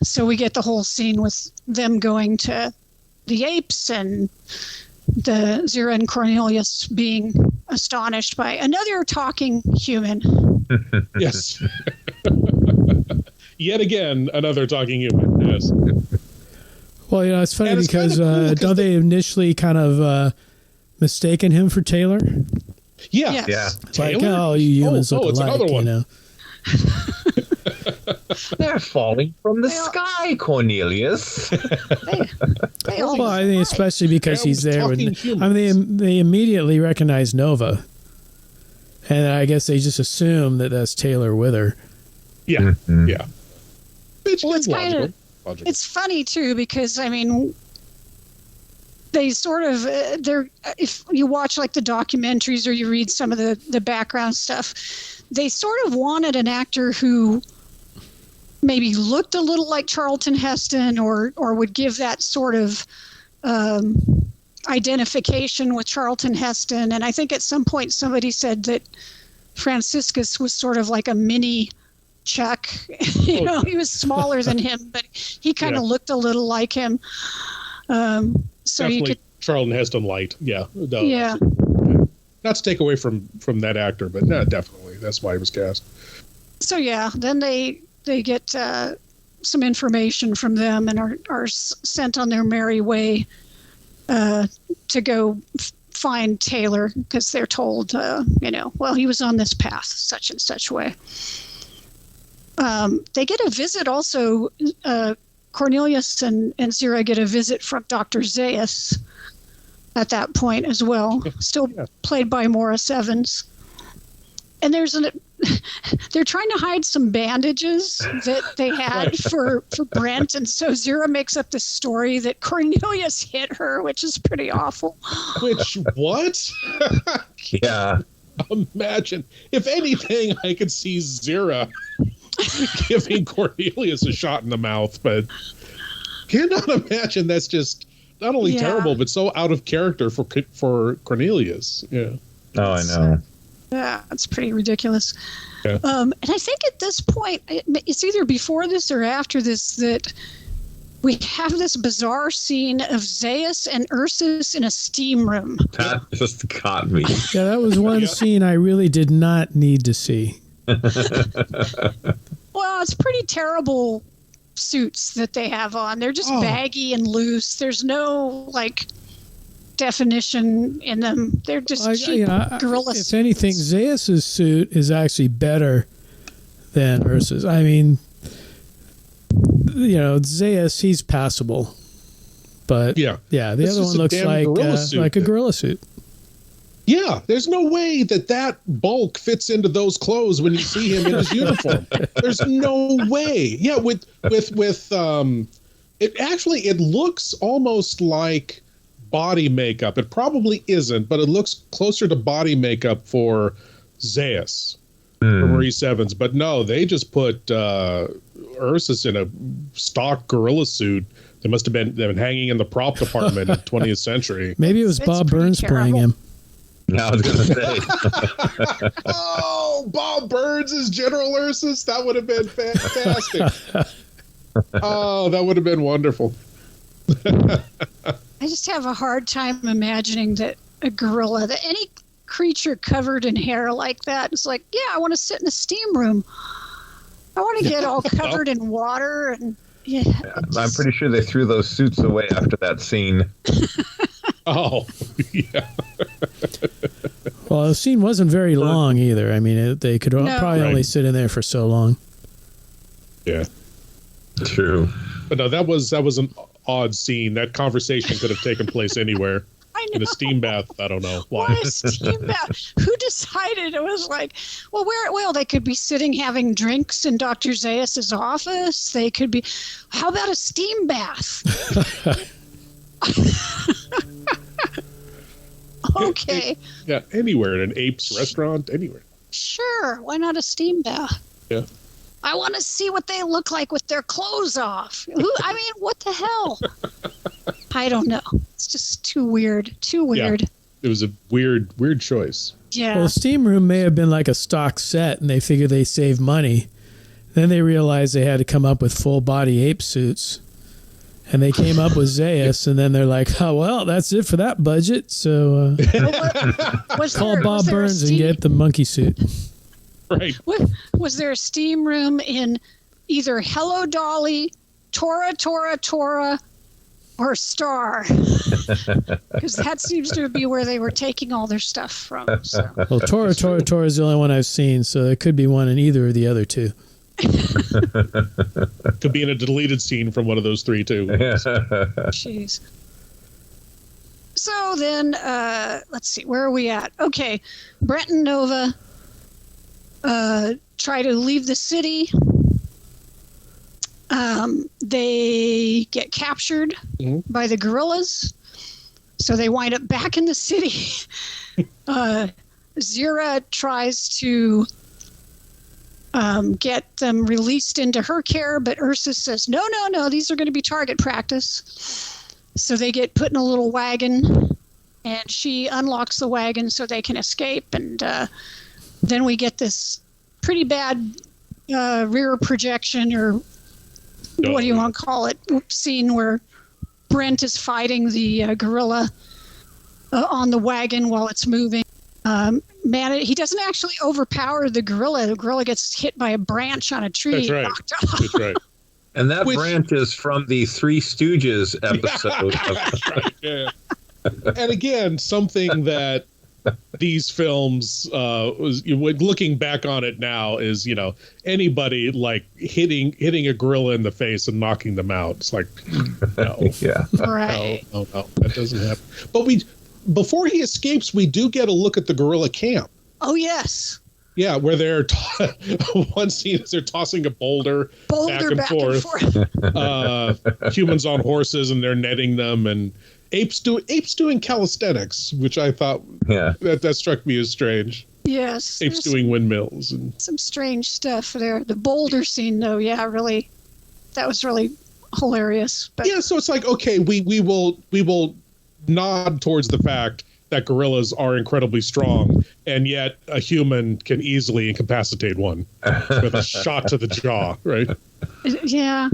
So we get the whole scene with them going to the apes and the Zira and Cornelius being astonished by another talking human. Yes. Yet again, another talking human. Yes. Well, it's funny because don't they initially kind of mistaken him for Taylor? Yeah. Yes. Yeah. Like, oh, you humans look it's alike, another one. you know. They're falling from the sky, Cornelius. Well, I think especially because he's there. They immediately recognize Nova. And I guess they just assume that that's Taylor with her. Yeah. Mm-hmm. Yeah. Well, it's kind of, it's funny too, because I mean, they sort of, if you watch like the documentaries or you read some of the background stuff, they sort of wanted an actor who maybe looked a little like Charlton Heston or would give that sort of identification with Charlton Heston. And I think at some point somebody said that Franciscus was sort of like a mini Chuck. You know, he was smaller than him, but he kind of looked a little like him. So definitely you could, Charlton Heston light. Yeah. No, yeah. Not to take away from that actor, but no, definitely that's why he was cast. So yeah, then they get some information from them and are sent on their merry way to go find Taylor, because they're told, well, he was on this path, such and such way. They get a visit also. Cornelius and Zira get a visit from Dr. Zaius at that point as well, still played by Maurice Evans. And they're trying to hide some bandages that they had for Brent, and so Zira makes up this story that Cornelius hit her, which is pretty awful. Which, what? Yeah. Imagine. If anything, I could see Zira giving Cornelius a shot in the mouth, but cannot imagine that's just not only terrible, but so out of character for Cornelius. Yeah. Oh, I know. Yeah, it's pretty ridiculous. Yeah. And I think at this point, it's either before this or after this that we have this bizarre scene of Zaius and Ursus in a steam room. That just got me. Yeah, that was one scene I really did not need to see. Well, it's pretty terrible suits that they have on. They're just baggy and loose. There's no, like, definition in them. They're just cheap gorilla suits. If anything, Zaius' suit is actually better than Ursus. I mean, Zaius, he's passable. But, the other one looks like a gorilla suit. Yeah, there's no way that bulk fits into those clothes when you see him in his uniform. There's no way. Yeah, with it looks almost like body makeup. It probably isn't, but it looks closer to body makeup for Zaius, for Maurice Evans. But no, they just put Ursus in a stock gorilla suit. They must have been hanging in the prop department in the 20th century. Maybe it was Bob Burns playing him. I was going to say. Oh, Bob Burns as General Ursus. That would have been fantastic. Oh, that would have been wonderful. I just have a hard time imagining that a gorilla, that any creature covered in hair like that, is like, yeah, I want to sit in a steam room. I want to get all covered in water. And I'm pretty sure they threw those suits away after that scene. Oh, yeah. Well, the scene wasn't very long either. I mean, they could probably only sit in there for so long. Yeah. True. But no, that was an odd scene. That conversation could have taken place anywhere. I know. In a steam bath. I don't know why. Why a steam bath? Who decided? It was like, well, they could be sitting having drinks in Dr. Zaius' office. They could be, how about a steam bath? Okay. Yeah, anywhere in an Apes restaurant, anywhere. Sure, why not a steam bath? Yeah. I want to see what they look like with their clothes off. I mean, what the hell? I don't know. It's just too weird. Too weird. Yeah, it was a weird choice. Yeah. Well, the steam room may have been like a stock set, and they figured they saved money. Then they realized they had to come up with full body ape suits. And they came up with Zaius, and then they're like, oh, well, that's it for that budget. So call Bob Burns and get the monkey suit. Right. Was there a steam room in either Hello Dolly, Tora, or Star, because that seems to be where they were taking all their stuff from. So. Well, Tora is the only one I've seen, so it could be one in either of the other two. Could be in a deleted scene from one of those three, too. Jeez. So then, let's see, where are we at? Okay, Brent and Nova try to leave the city. They get captured by the guerrillas, so they wind up back in the city. Zira tries to get them released into her care, but Ursus says, no, these are going to be target practice. So they get put in a little wagon, and she unlocks the wagon so they can escape, and then we get this pretty bad rear projection, or what do you want to call it, scene where Brent is fighting the gorilla on the wagon while it's moving. He doesn't actually overpower the gorilla. The gorilla gets hit by a branch on a tree. That's right. Knocked off. That's right. And that branch is from the Three Stooges episode. Yeah. And again, something that these films, looking back on it now, is, anybody like hitting a gorilla in the face and knocking them out. It's like, no. Yeah. Right. No, that doesn't happen. But before he escapes, we do get a look at the gorilla camp. Oh, yes. Yeah, where they're one scene is they're tossing a boulder back and forth. Humans on horses, and they're netting them, and apes doing calisthenics, which I thought that struck me as strange. Yes, apes doing windmills and some strange stuff there. The boulder scene, though, that was really hilarious. But yeah, so it's like, okay, we will nod towards the fact that gorillas are incredibly strong, and yet a human can easily incapacitate one with a shot to the jaw, right? Yeah,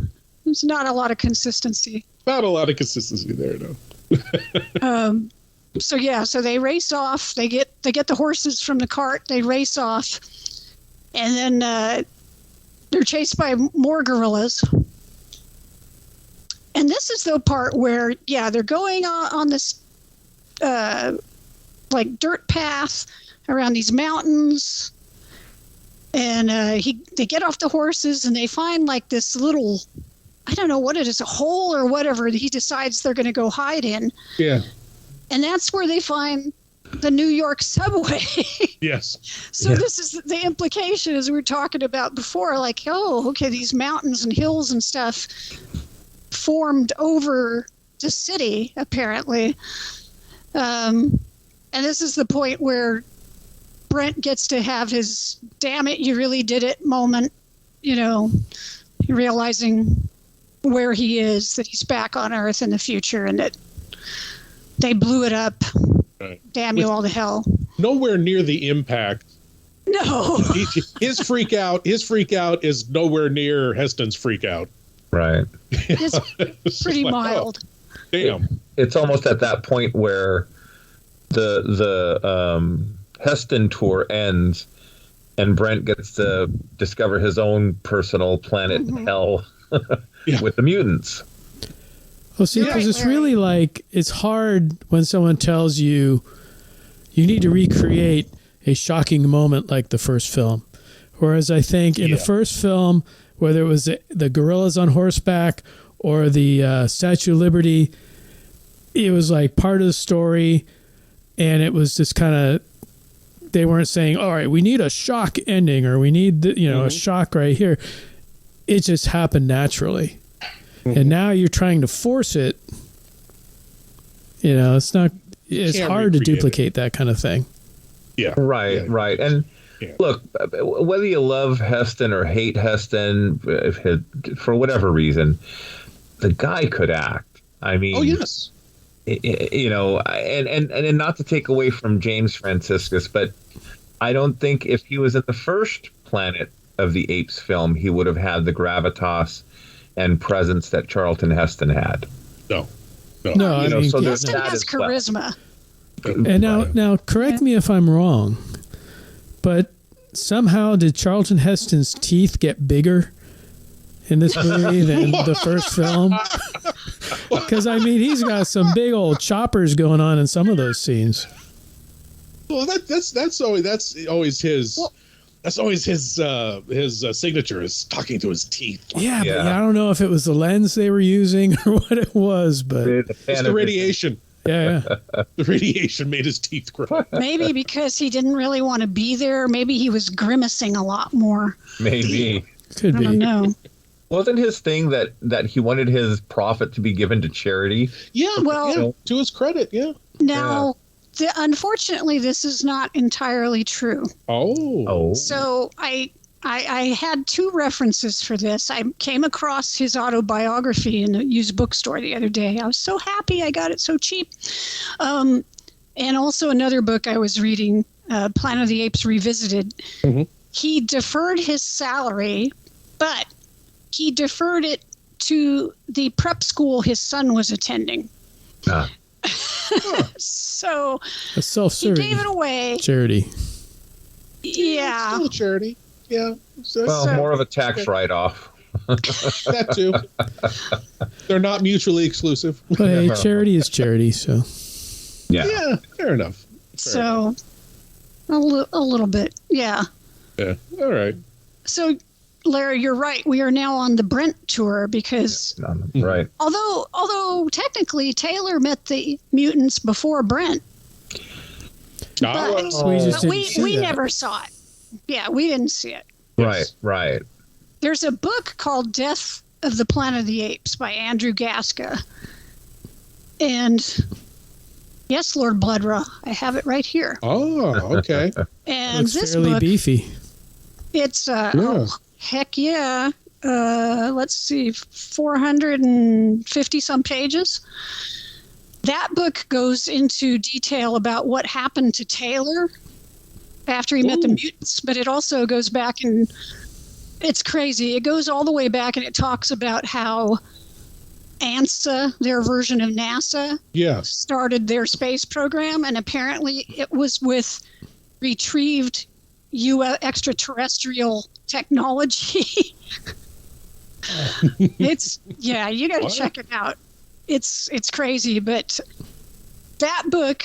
there's not a lot of consistency. Not a lot of consistency there, no. So they race off. They get the horses from the cart. They race off, and then they're chased by more gorillas. And this is the part where, they're going on this like dirt path around these mountains, and they get off the horses and they find like this little, I don't know what it is, a hole or whatever that he decides they're going to go hide in. Yeah. And that's where they find the New York subway. Yes. So this is the implication, as we were talking about before, like, oh, okay, these mountains and hills and stuff formed over the city, apparently. And this is the point where Brent gets to have his damn it, you really did it moment, realizing where he is, that he's back on Earth in the future, and that they blew it up. Right. Damn you all to hell. Nowhere near the impact. No. His freak out is nowhere near Heston's freak out. Right. It's pretty like, mild. Oh, damn. It's almost at that point where the Heston tour ends, and Brent gets to discover his own personal planet hell with the mutants. Well, see, because it's really like, it's hard when someone tells you need to recreate a shocking moment like the first film. Whereas I think in the first film, whether it was the gorillas on horseback or the Statue of Liberty, it was like part of the story, and it was just kind of, they weren't saying, all right, we need a shock ending, or we need a shock right here. It just happened naturally. And now you're trying to force it. It's hard to duplicate that kind of thing. Yeah. Right. And look, whether you love Heston or hate Heston, for whatever reason, the guy could act. I mean, oh, yes. And not to take away from James Franciscus, but I don't think if he was in the first Planet of the Apes film, he would have had the gravitas and presence that Charlton Heston had. No. I mean, so Heston has charisma. Well. And now, correct me if I'm wrong, but somehow did Charlton Heston's teeth get bigger in this movie than the first film? Because, I mean, he's got some big old choppers going on in some of those scenes. Well, that's always his. Well, that's always his signature is talking to his teeth. Yeah, but I don't know if it was the lens they were using or what it was, but it's the radiation. Yeah. The radiation made his teeth grow. Maybe because he didn't really want to be there. Maybe he was grimacing a lot more. Maybe. Could be. I don't know. Wasn't his thing that he wanted his profit to be given to charity? Yeah, well, to his credit, yeah. Now, unfortunately, this is not entirely true. Oh. So I had two references for this. I came across his autobiography in a used bookstore the other day. I was so happy I got it so cheap. And also another book I was reading, Planet of the Apes Revisited. Mm-hmm. He deferred his salary, but he deferred it to the prep school his son was attending. So a self-serving he gave it away. Charity. Yeah. Still a charity. Yeah. More of a tax write-off. That too. They're not mutually exclusive. But hey, charity is charity, so. Yeah, fair enough. A little bit, yeah. Yeah, all right. So, Larry, you're right. We are now on the Brent tour because, right. Although technically Taylor met the mutants before Brent, but we never saw it. Yeah, we didn't see it. Right. There's a book called Death of the Planet of the Apes by Andrew Gaska, and yes, Lord Blood-Rah, I have it right here. Oh, okay. And looks this fairly book, beefy. It's heck yeah. Let's see, 450 some pages. That book goes into detail about what happened to Taylor after he met the mutants, but it also goes back and it's crazy. It goes all the way back and it talks about how ANSA, their version of NASA, started their space program, and apparently it was with retrieved extraterrestrial technology. You got to check it out. It's crazy, but that book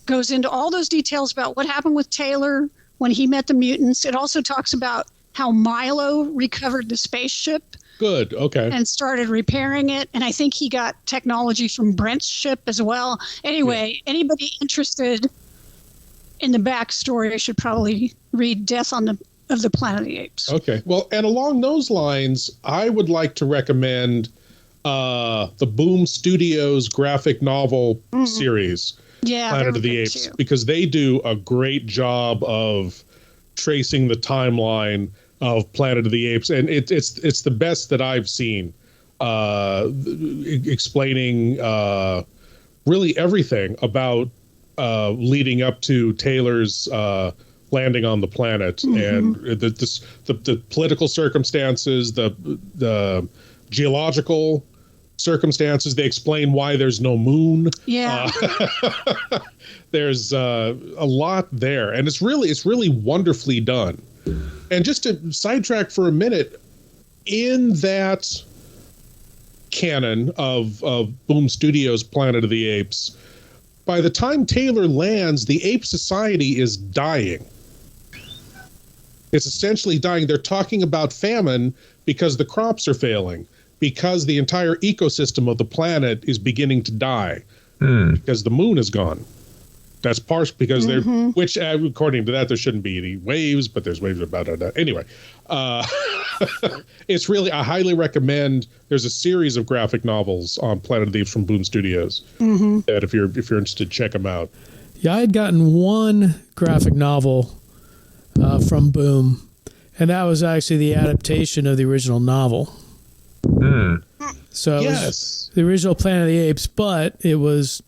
goes into all those details about what happened with Taylor when he met the mutants. It also talks about how Milo recovered the spaceship. Good, okay. And started repairing it. And I think he got technology from Brent's ship as well. Anyway, anybody interested in the backstory should probably read Death of the Planet of the Apes. Okay. Well, and along those lines, I would like to recommend the Boom Studios graphic novel series, Planet of the Apes, because they do a great job of tracing the timeline of Planet of the Apes, and it's the best that I've seen, explaining really everything about leading up to Taylor's landing on the planet, and the political circumstances, the geological circumstances. They explain why there's no moon. Yeah. There's a lot there, and it's really wonderfully done. And just to sidetrack for a minute, in that canon of Boom Studios' Planet of the Apes, by the time Taylor lands, the ape society is dying. It's essentially dying. They're talking about famine because the crops are failing, because the entire ecosystem of the planet is beginning to die, because the moon is gone. That's partially because they're, which according to that, there shouldn't be any waves, but there's waves about it. Anyway, it's really, I highly recommend, there's a series of graphic novels on Planet of the Apes from Boom Studios that if you're interested, check them out. Yeah, I had gotten one graphic novel from Boom, and that was actually the adaptation of the original novel. So it was the original Planet of the Apes, but it was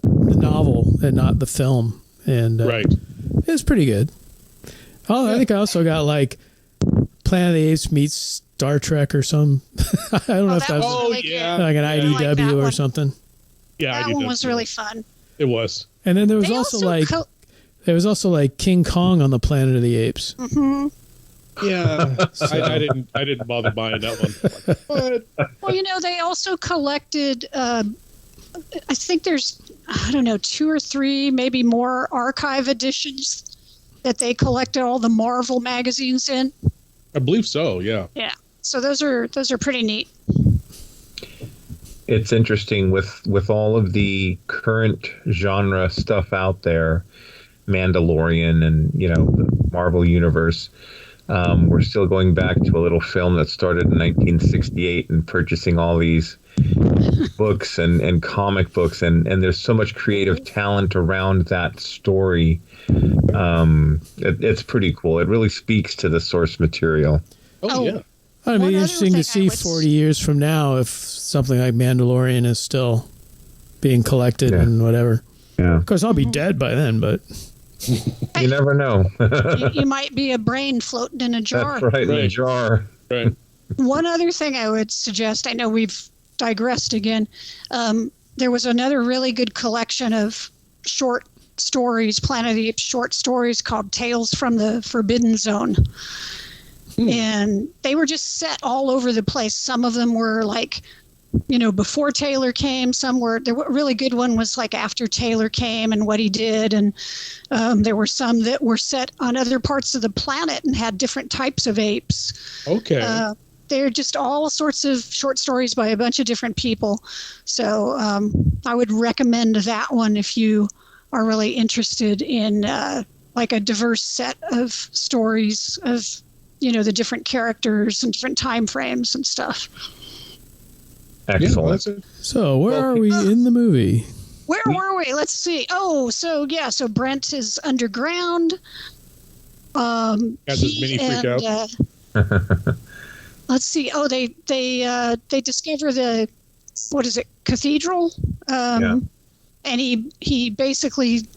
the novel and not the film, and it was pretty good. I think I also got like Planet of the Apes meets Star Trek or some. I don't know if that was like an IDW or something. Yeah, that one was really fun. It was. And then there was also like King Kong on the Planet of the Apes. Yeah, I didn't bother buying that one. But, well, they also collected. I think there's, I don't know, 2 or 3, maybe more archive editions that they collected all the Marvel magazines in. I believe so. Yeah. Yeah. So those are pretty neat. It's interesting with all of the current genre stuff out there, Mandalorian and the Marvel universe. We're still going back to a little film that started in 1968 and purchasing all these books and comic books, and there's so much creative talent around that story. It's pretty cool. It really speaks to the source material. Oh yeah. It'd be interesting to see 40 years from now if something like Mandalorian is still being collected and whatever. Yeah. Of course, I'll be dead by then, but you never know. you might be a brain floating in a jar. That's right, in a jar. Right. One other thing I would suggest, I know we've digressed again. There was another really good collection of short stories, Planet of the Apes short stories called Tales from the Forbidden Zone. And they were just set all over the place. Some of them were like, before Taylor came. Some were, a really good one was like after Taylor came and what he did. And there were some that were set on other parts of the planet and had different types of apes. Okay. They're just all sorts of short stories by a bunch of different people. So I would recommend that one if you are really interested in like a diverse set of stories of the different characters and different time frames and stuff. Excellent. Yeah, so where are we in the movie? Where were we? Let's see. Oh, so Brent is underground. Got this mini freak out. Let's see. Oh, they discover the, what is it, cathedral? And he basically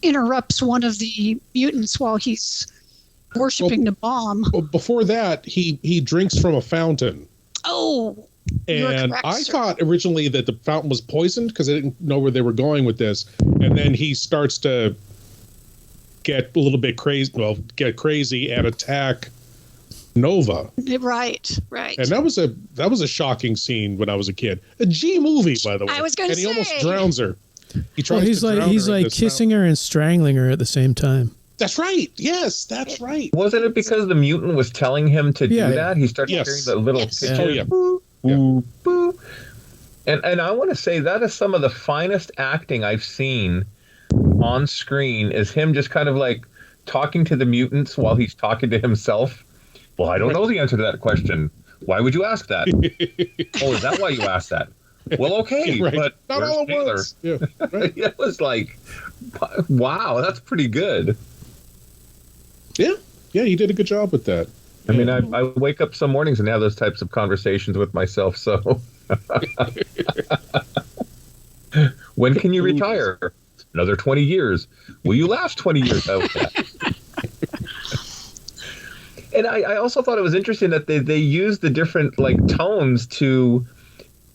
interrupts one of the mutants while he's worshiping the bomb. Well, before that, he drinks from a fountain. Oh, and I thought originally that the fountain was poisoned because I didn't know where they were going with this. And then he starts to get a little bit crazy. Well, get crazy and attack Nova. Right. And that was a shocking scene when I was a kid. A G movie, by the way. I was going to say. And he almost drowns her. He's like kissing her and strangling her at the same time. That's right. Yes, that's right. Wasn't it because the mutant was telling him to do that? He started hearing the little picture. Boo, boo, boo. And I want to say that is some of the finest acting I've seen on screen, is him just kind of like talking to the mutants while he's talking to himself. Well, I don't know the answer to that question. Why would you ask that? Oh, is that why you asked that? Well, okay, but not all at once. Yeah, right. It was like, wow, that's pretty good. Yeah, he did a good job with that. I mean, I wake up some mornings and have those types of conversations with myself. So, when can you retire? Another 20 years. Will you last 20 years? And I also thought it was interesting that they used the different tones to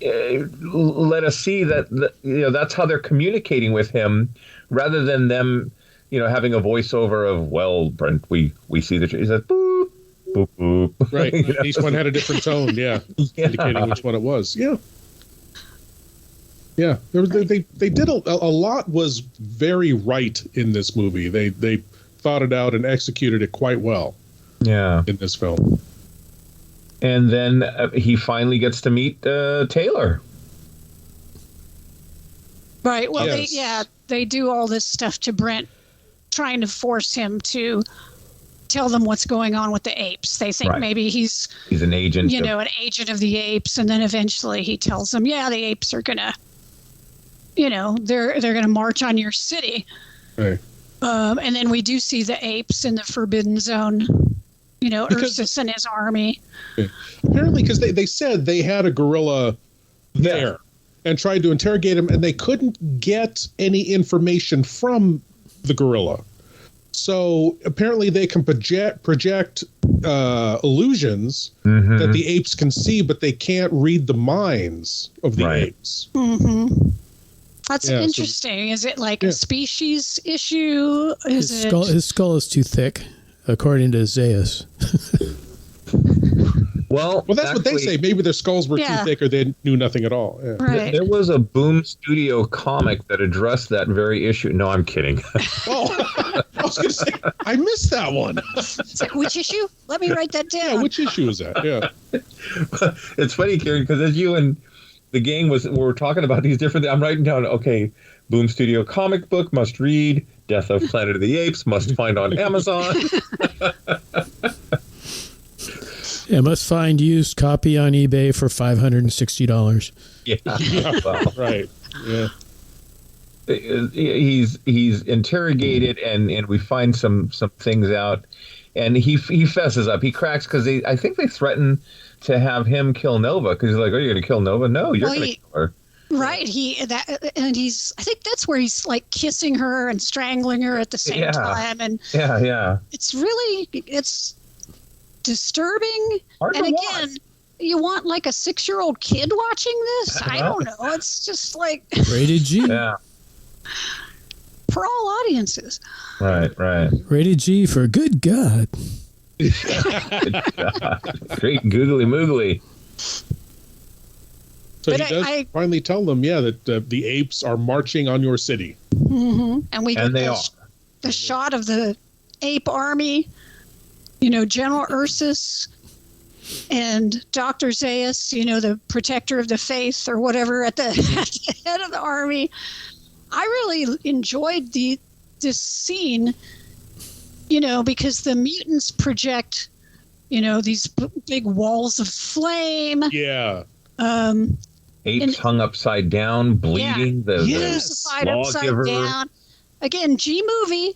let us see that that's how they're communicating with him, rather than them having a voiceover of, well, Brent, we see that he says boop boop boop. Right. Each one had a different tone. Yeah. Indicating which one it was. Yeah. Yeah. They did a lot was very right in this movie. They thought it out and executed it quite well. Yeah. In this film. And then he finally gets to meet Taylor. Right. Well, they do all this stuff to Brent, trying to force him to tell them what's going on with the apes. They think maybe he's an agent, an agent of the apes, and then eventually he tells them, the apes are gonna, they're gonna march on your city. Right. And then we do see the apes in the Forbidden Zone. Ursus and his army. Apparently, because they said they had a gorilla there and tried to interrogate him, and they couldn't get any information from the gorilla. So apparently they can project illusions that the apes can see, but they can't read the minds of the apes. Mm-hmm. That's interesting. Is it like a species issue? His skull is too thick. according to Zaius. Well, that's what they say. Maybe their skulls were too thick, or they knew nothing at all. Yeah. Right. There was a Boom Studio comic that addressed that very issue. No, I'm kidding. I was going to say, I missed that one. Which issue? Let me write that down. Yeah, which issue is that? Yeah. It's funny, Karen, because as you and the gang were talking about these different, I'm writing down, okay, Boom Studio comic book, must read. Death of Planet of the Apes, must find on Amazon. Yeah, must find used copy on eBay for $560. Yeah. Well, right. Yeah. He's interrogated, and we find some things out, and he fesses up. He cracks because I think they threaten to have him kill Nova because he's like, "Oh, you're going to kill Nova? No, you're going to kill her." Right. I think that's where he's like kissing her and strangling her at the same time, and it's disturbing. Hard and to again, you want like a 6-year-old kid watching this? I don't know. It's just like rated G. Yeah. For all audiences. Right. Rated G for good God. Great googly moogly. So but he does finally tell them, that the apes are marching on your city. Mm-hmm. And we get the shot of the ape army, General Ursus and Dr. Zaius, the protector of the faith or whatever at the head of the army. I really enjoyed this scene, because the mutants project, these big walls of flame. Yeah. Apes hung upside down, bleeding. The upside down. Again, G movie.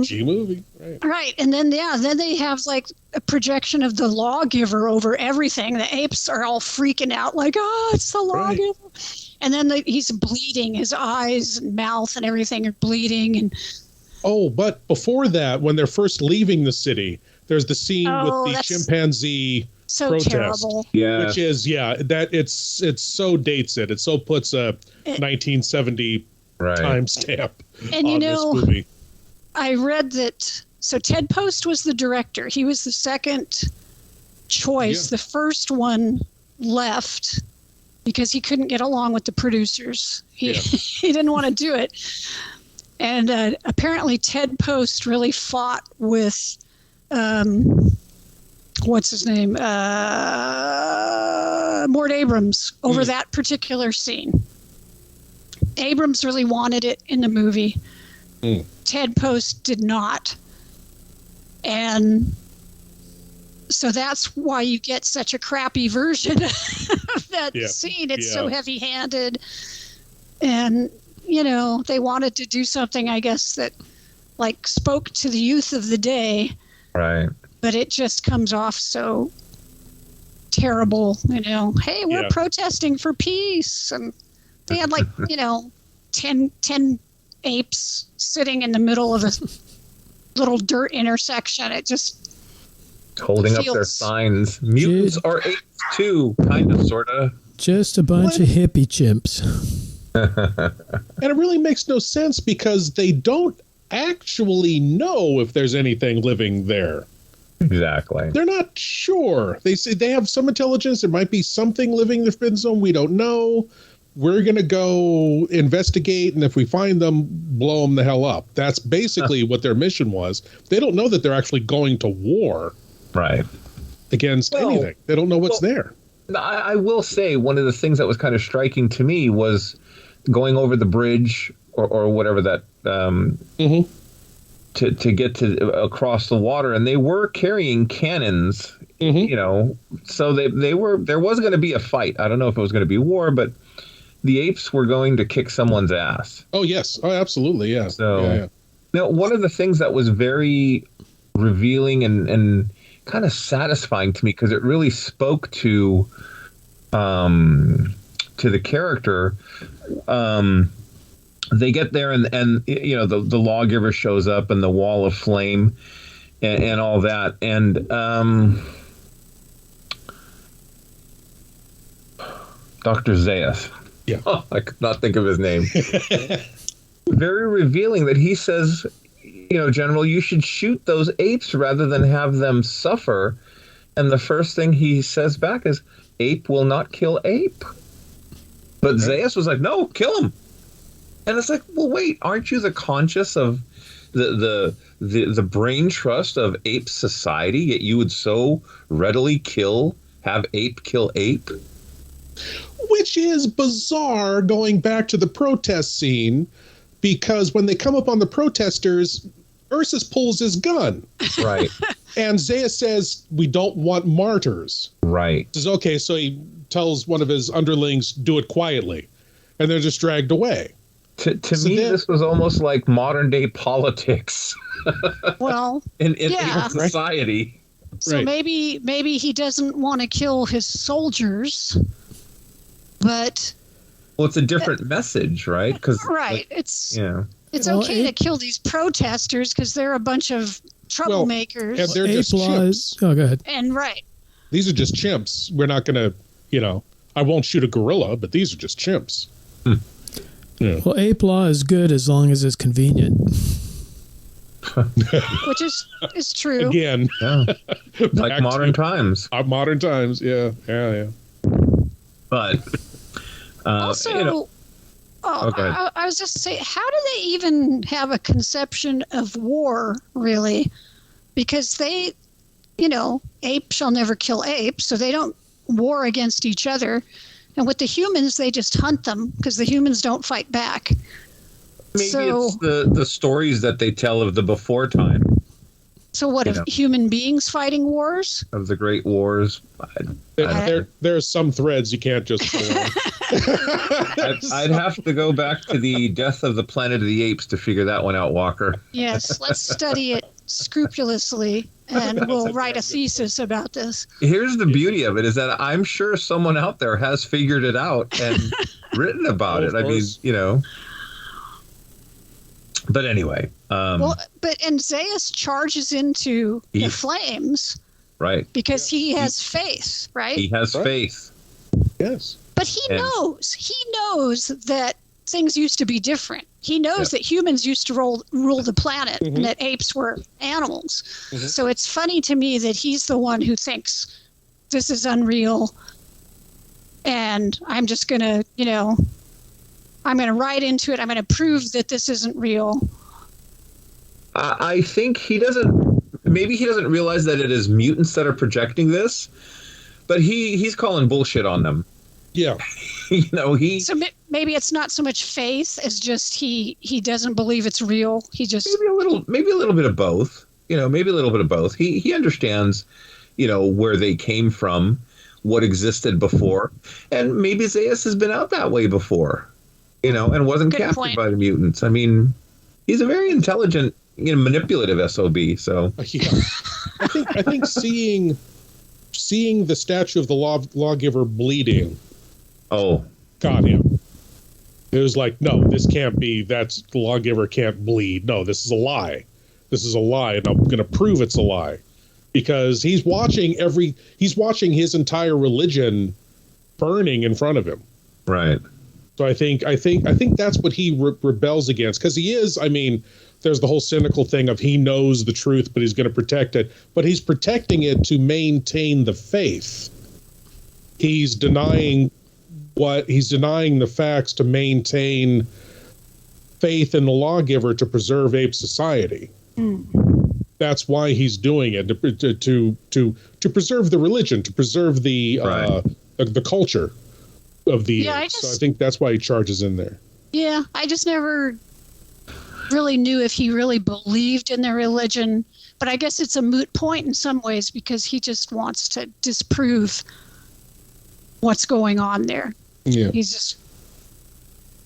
G movie. Right. And then they have like a projection of the lawgiver over everything. The apes are all freaking out like, oh, it's the lawgiver. Right. And then he's bleeding. His eyes and mouth and everything are bleeding. And but before that, when they're first leaving the city, there's the scene with the chimpanzee protest, terrible. Which is that it so dates it. It so puts a 1970 timestamp on this movie. I read that. So Ted Post was the director. He was the second choice. Yeah. The first one left because he couldn't get along with the producers. He didn't want to do it. And apparently Ted Post really fought with, what's his name? Mort Abrams over that particular scene. Abrams really wanted it in the movie. Ted Post did not. And so that's why you get such a crappy version of that scene. It's so heavy-handed. And, they wanted to do something, I guess, that like spoke to the youth of the day. Right. But it just comes off so terrible, hey, we're protesting for peace. And they had like, 10 apes sitting in the middle of a little dirt intersection. It just holding up their signs. Mutants are apes too, kind of, sort of. Just a bunch of hippie chimps. And it really makes no sense because they don't actually know if there's anything living there. Exactly. They're not sure. They say they have some intelligence. There might be something living in the forbidden zone. We don't know. We're going to go investigate, and if we find them, blow them the hell up. That's basically what their mission was. They don't know that they're actually going to war against anything. They don't know what's there. I will say one of the things that was kind of striking to me was going over the bridge or whatever that to get to across the water, and they were carrying cannons. So they were. There was going to be a fight. I don't know if it was going to be war, but the apes were going to kick someone's ass. Oh, yes. Oh, absolutely. Yeah. So now one of the things that was very revealing and kind of satisfying to me, because it really spoke to the character. They get there and the lawgiver shows up and the wall of flame and all that. And Dr. Zaius. Yeah. I could not think of his name. Very revealing that he says, General, you should shoot those apes rather than have them suffer. And the first thing he says back is, ape will not kill ape. But Zaius was like, no, kill him. And it's like, well, wait, aren't you the conscious of the brain trust of ape society, yet you would so readily have ape kill ape? Which is bizarre, going back to the protest scene, because when they come up on the protesters, Ursus pulls his gun. Right. And Zaius says, we don't want martyrs. Right. Says, okay, so he tells one of his underlings, do it quietly. And they're just dragged away. To me, this was almost like modern day politics. Well, in society. So maybe he doesn't want to kill his soldiers, but it's a different message, right? It's okay to kill these protesters because they're a bunch of troublemakers. And they're just chimps. Oh, go ahead. And these are just chimps. We're not going to, I won't shoot a gorilla, but these are just chimps. Yeah. Well, ape law is good as long as it's convenient. Which is true. Again. Yeah. Like modern times. Modern times, yeah. But also, I was just saying, how do they even have a conception of war, really? Because they, ape shall never kill ape, so they don't war against each other. And with the humans, they just hunt them because the humans don't fight back. Maybe it's the stories that they tell of the before time. So what, of human beings fighting wars? Of the great wars. There's some threads you can't just pull on. I'd have to go back to the death of the Planet of the Apes to figure that one out, Walker. Yes, let's study it scrupulously, and we'll write a thesis about this. Here's the beauty of it, is that I'm sure someone out there has figured it out and written about it. I mean, But anyway. And Zaius charges into the flames. Right. Because he has faith, right? He has faith. Yes. But he knows that things used to be different. He knows that humans used to rule the planet and that apes were animals. So it's funny to me that he's the one who thinks this is unreal. And I'm just going to, I'm going to write into it. I'm going to prove that this isn't real. I think maybe he doesn't realize that it is mutants that are projecting this, but he's calling bullshit on them. Yeah. So maybe it's not so much faith as just he doesn't believe it's real. He just maybe a little bit of both. Maybe a little bit of both. He understands, where they came from, what existed before, and maybe Zaius has been out that way before, and wasn't captured by the mutants. I mean, he's a very intelligent, manipulative SOB. So yeah, I think seeing the statue of the lawgiver bleeding. Oh, got him. It was like, no, this can't be. The lawgiver can't bleed. No, this is a lie. This is a lie, and I'm going to prove it's a lie, because he's watching his entire religion burning in front of him. Right. So I think that's what he rebels against, because he is. I mean, there's the whole cynical thing of he knows the truth, but he's going to protect it. But he's protecting it to maintain the faith. He's denying the facts to maintain faith in the lawgiver to preserve ape society. That's why he's doing it, to preserve the religion, to preserve the culture of the apes. So I think that's why he charges in there. Yeah, I just never really knew if he really believed in their religion, but I guess it's a moot point in some ways because he just wants to disprove what's going on there. Yeah. He's just...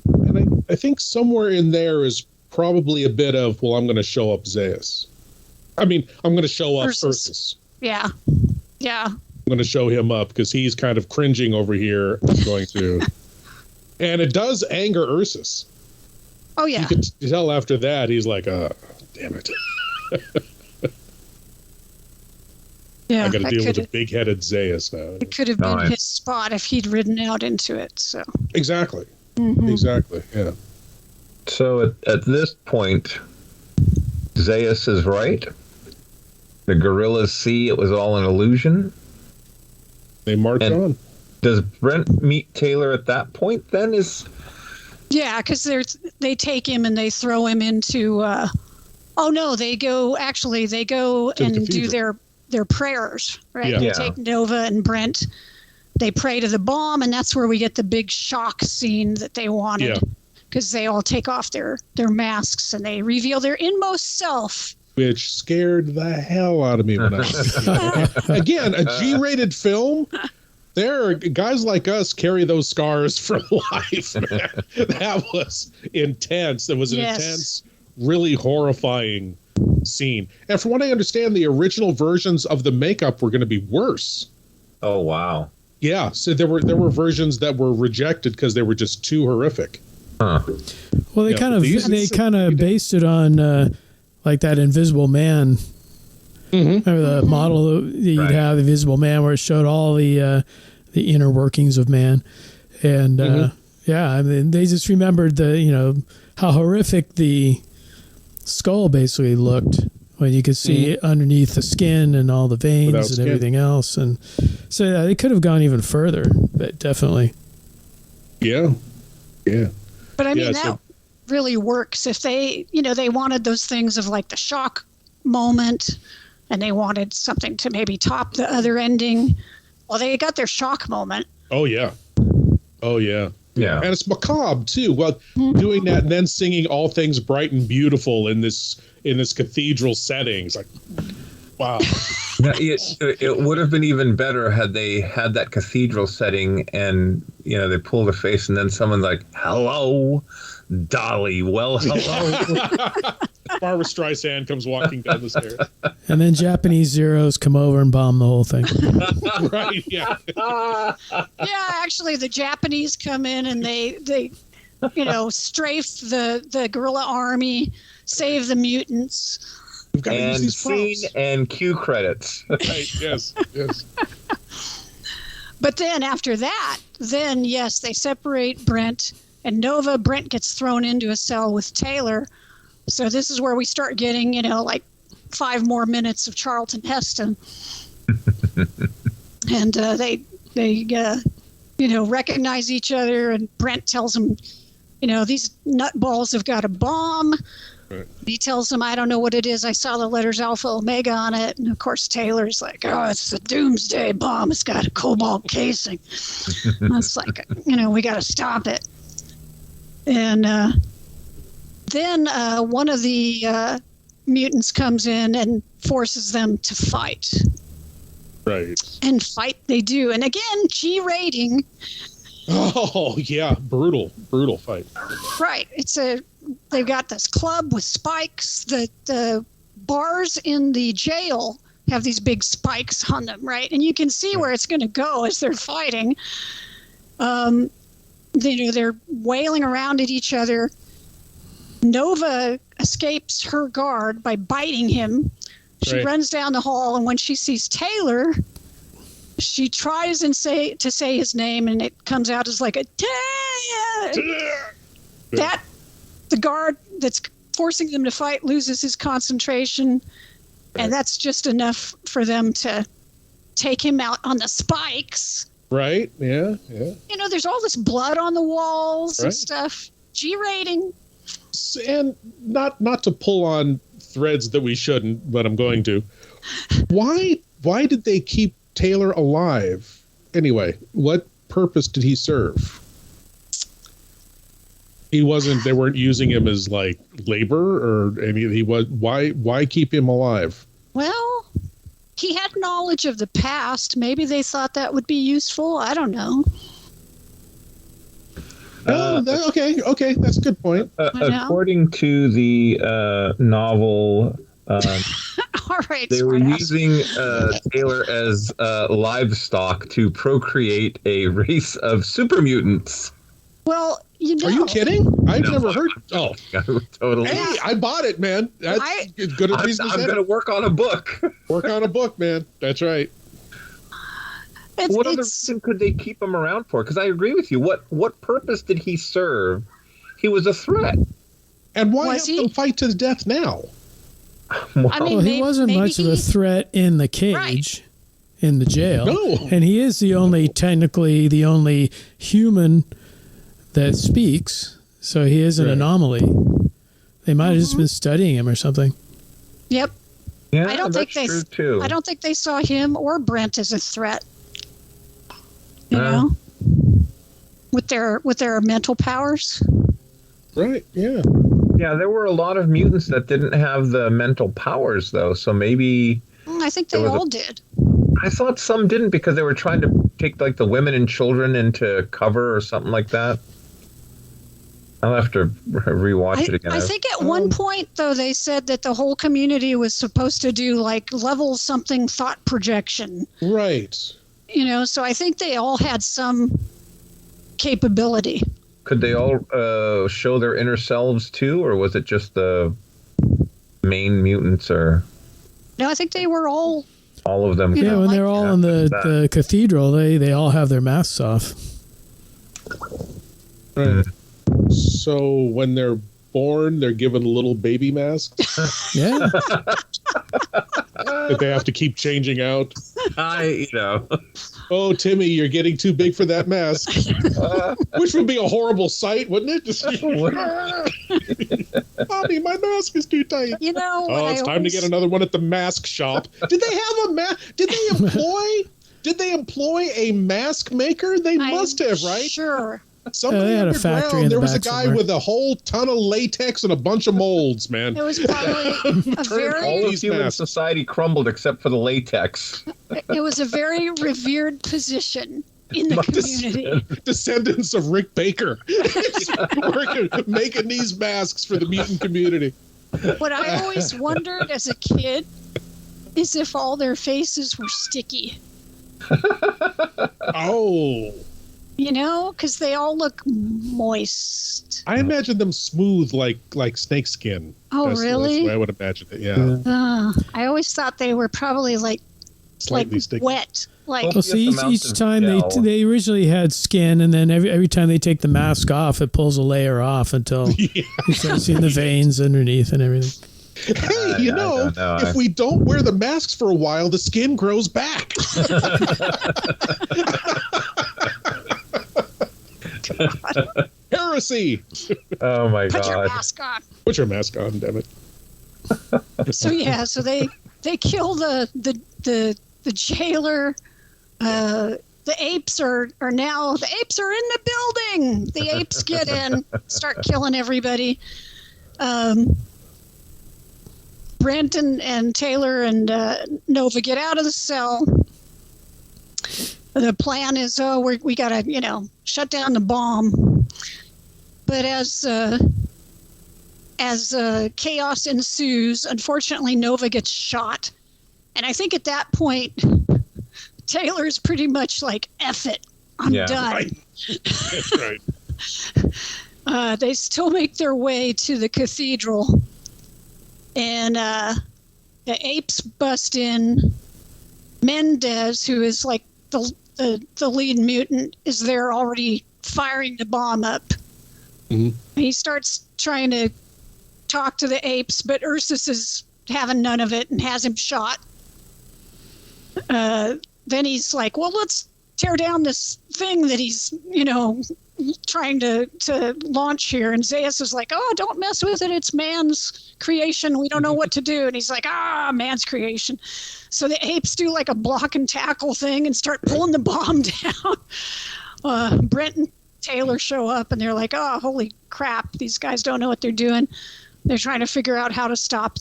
And I think somewhere in there is probably a bit of, well, I'm going to show up Zaius. I mean, I'm going to show up Ursus. Yeah. Yeah. I'm going to show him up because he's kind of cringing over here. I'm going to... And it does anger Ursus. Oh, yeah. You could tell after that, he's like, damn it. Yeah, I got to deal with a big-headed Zaius now. It could have been his spot if he'd ridden out into it. So exactly. Mm-hmm. Exactly, yeah. So at this point, Zaius is right. The gorillas see it was all an illusion. They march on. Does Brent meet Taylor at that point then? Yeah, because they take him and they throw him into... they go and do their prayers, right? Yeah. They take Nova and Brent. They pray to the bomb, and that's where we get the big shock scene that they wanted. Because they all take off their masks and they reveal their inmost self. Which scared the hell out of me when I was again, a G-rated film. There are guys like us carry those scars for life. That was intense. It was an intense, really horrifying scene. And from what I understand, the original versions of the makeup were going to be worse. Oh, wow. Yeah, so there were versions that were rejected because they were just too horrific. Huh. Well, they kind of based it on like that Invisible Man. Remember the model that you'd have, the Invisible Man, where it showed all the inner workings of man, and I mean, they just remembered how horrific the skull basically looked when you could see underneath the skin and all the veins and everything else, and so they could have gone even further, but definitely. Yeah. But I mean, that really works if they wanted those things of like the shock moment, and they wanted something to maybe top the other ending. Well, they got their shock moment. Oh yeah. Yeah. And it's macabre too. Well, doing that and then singing "All Things Bright and Beautiful" in this cathedral setting. It's like, wow. Yeah, it would have been even better had they had that cathedral setting and they pull the face and then someone's like, "Hello, Dolly." Well, hello. Barbara Streisand comes walking down the stairs. And then Japanese Zeros come over and bomb the whole thing. Right, yeah. Yeah, actually, the Japanese come in and they strafe the gorilla army, save the mutants. We've got to use And these scene props. and cue credits. Right, yes. But then after that, they separate Brent and Nova. Brent gets thrown into a cell with Taylor. So this is where we start getting, like 5 more minutes of Charlton Heston. And they recognize each other, and Brent tells them, these nutballs have got a bomb. Right. He tells them, I don't know what it is. I saw the letters Alpha Omega on it. And of course, Taylor's like, oh, it's the Doomsday bomb. It's got a cobalt casing. It's like, we got to stop it. And then one of the mutants comes in and forces them to fight. Right. And fight they do. And again, G rating. Oh, yeah. Brutal fight. Right. They've got this club with spikes. The bars in the jail have these big spikes on them, right? And you can see where it's going to go as they're fighting. They're wailing around at each other. Nova escapes her guard by biting him. She runs down the hall, and when she sees Taylor, she tries to say his name, and it comes out as like a that the guard that's forcing them to fight loses his concentration, and that's just enough for them to take him out on the spikes. Right? Yeah. There's all this blood on the walls and stuff. G rating. And not to pull on threads that we shouldn't, but I'm going to. Why did they keep Taylor alive anyway? What purpose did he serve? They weren't using him as like labor or anything. Why keep him alive? Well, he had knowledge of the past. Maybe they thought that would be useful. I don't know. Okay, that's a good point. According to the novel, all right, they were using Taylor as livestock to procreate a race of super mutants. Well, Are you kidding? I've never heard. Oh, totally. Hey, I bought it, man. That's good. I'm going to work on a book. Work on a book, man. That's right. What other reason could they keep him around for? Because I agree with you. What purpose did he serve? He was a threat. And why have them fight to the death now? I mean, he wasn't much of a threat in the cage, in the jail. No. And he is technically the only human that speaks. So he is an anomaly. They might have just been studying him or something. Yep. Yeah, I don't think true too. I don't think they saw him or Brent as a threat. You know, with their mental powers. Right. Yeah. Yeah, there were a lot of mutants that didn't have the mental powers, though. So maybe I think they all did. I thought some didn't because they were trying to take like the women and children into cover or something like that. I'll have to rewatch it again. I think at one point, though, they said that the whole community was supposed to do like level something thought projection. Right. You know, so I think they all had some capability. Could they all show their inner selves too, or was it just the main mutants? Or no, I think they were all of them. Yeah, when they're all in the cathedral, they all have their masks off. Right. So when they're born, they're given little baby masks. Yeah. That they have to keep changing out. Oh, Timmy, you're getting too big for that mask. Which would be a horrible sight, wouldn't it? Mommy, my mask is too tight. You know. Oh, it's time to get another one at the mask shop. Did they have a mask? Did they employ a mask maker? They must have, right? Sure. Somebody they had a factory in there the was a back guy somewhere. with a whole ton of latex and a bunch of molds, man. It was probably a very... All of human society crumbled except for the latex. It was a very revered position in the community. Descendants of Rick Baker working, making these masks for the mutant community. What I always wondered as a kid is if all their faces were sticky. Oh. You know, because they all look moist. I imagine them smooth like snake skin. Oh, really? That's the way I would imagine it, yeah. I always thought they were probably Slightly sticky. wet. Like, Well, see, each time they originally had skin, and then every time they take the mask off, it pulls a layer off until you start seeing the veins underneath and everything. Hey, you know, if we don't wear the masks for a while, the skin grows back. Heresy! Oh my Put God! your mask on. Put your mask on, damn it! So yeah, so they kill the jailer. The apes are in the building. The apes get in, start killing everybody. Brent and Taylor and Nova get out of the cell. The plan is, we gotta, shut down the bomb. But as chaos ensues, unfortunately, Nova gets shot. And I think at that point, Taylor's pretty much like, F it, I'm done. Right. That's right. They still make their way to the cathedral. And the apes bust in. Mendez, who is like the lead mutant, is there already firing the bomb up. Mm-hmm. He starts trying to talk to the apes, but Ursus is having none of it and has him shot. Then he's like, well, let's tear down this thing that he's, trying to launch here. And Zaius is like, oh, don't mess with it. It's man's creation. We don't know what to do. And he's like, man's creation. So the apes do like a block and tackle thing and start pulling the bomb down. Brent and Taylor show up and they're like, oh, holy crap. These guys don't know what they're doing. They're trying to figure out how to stop.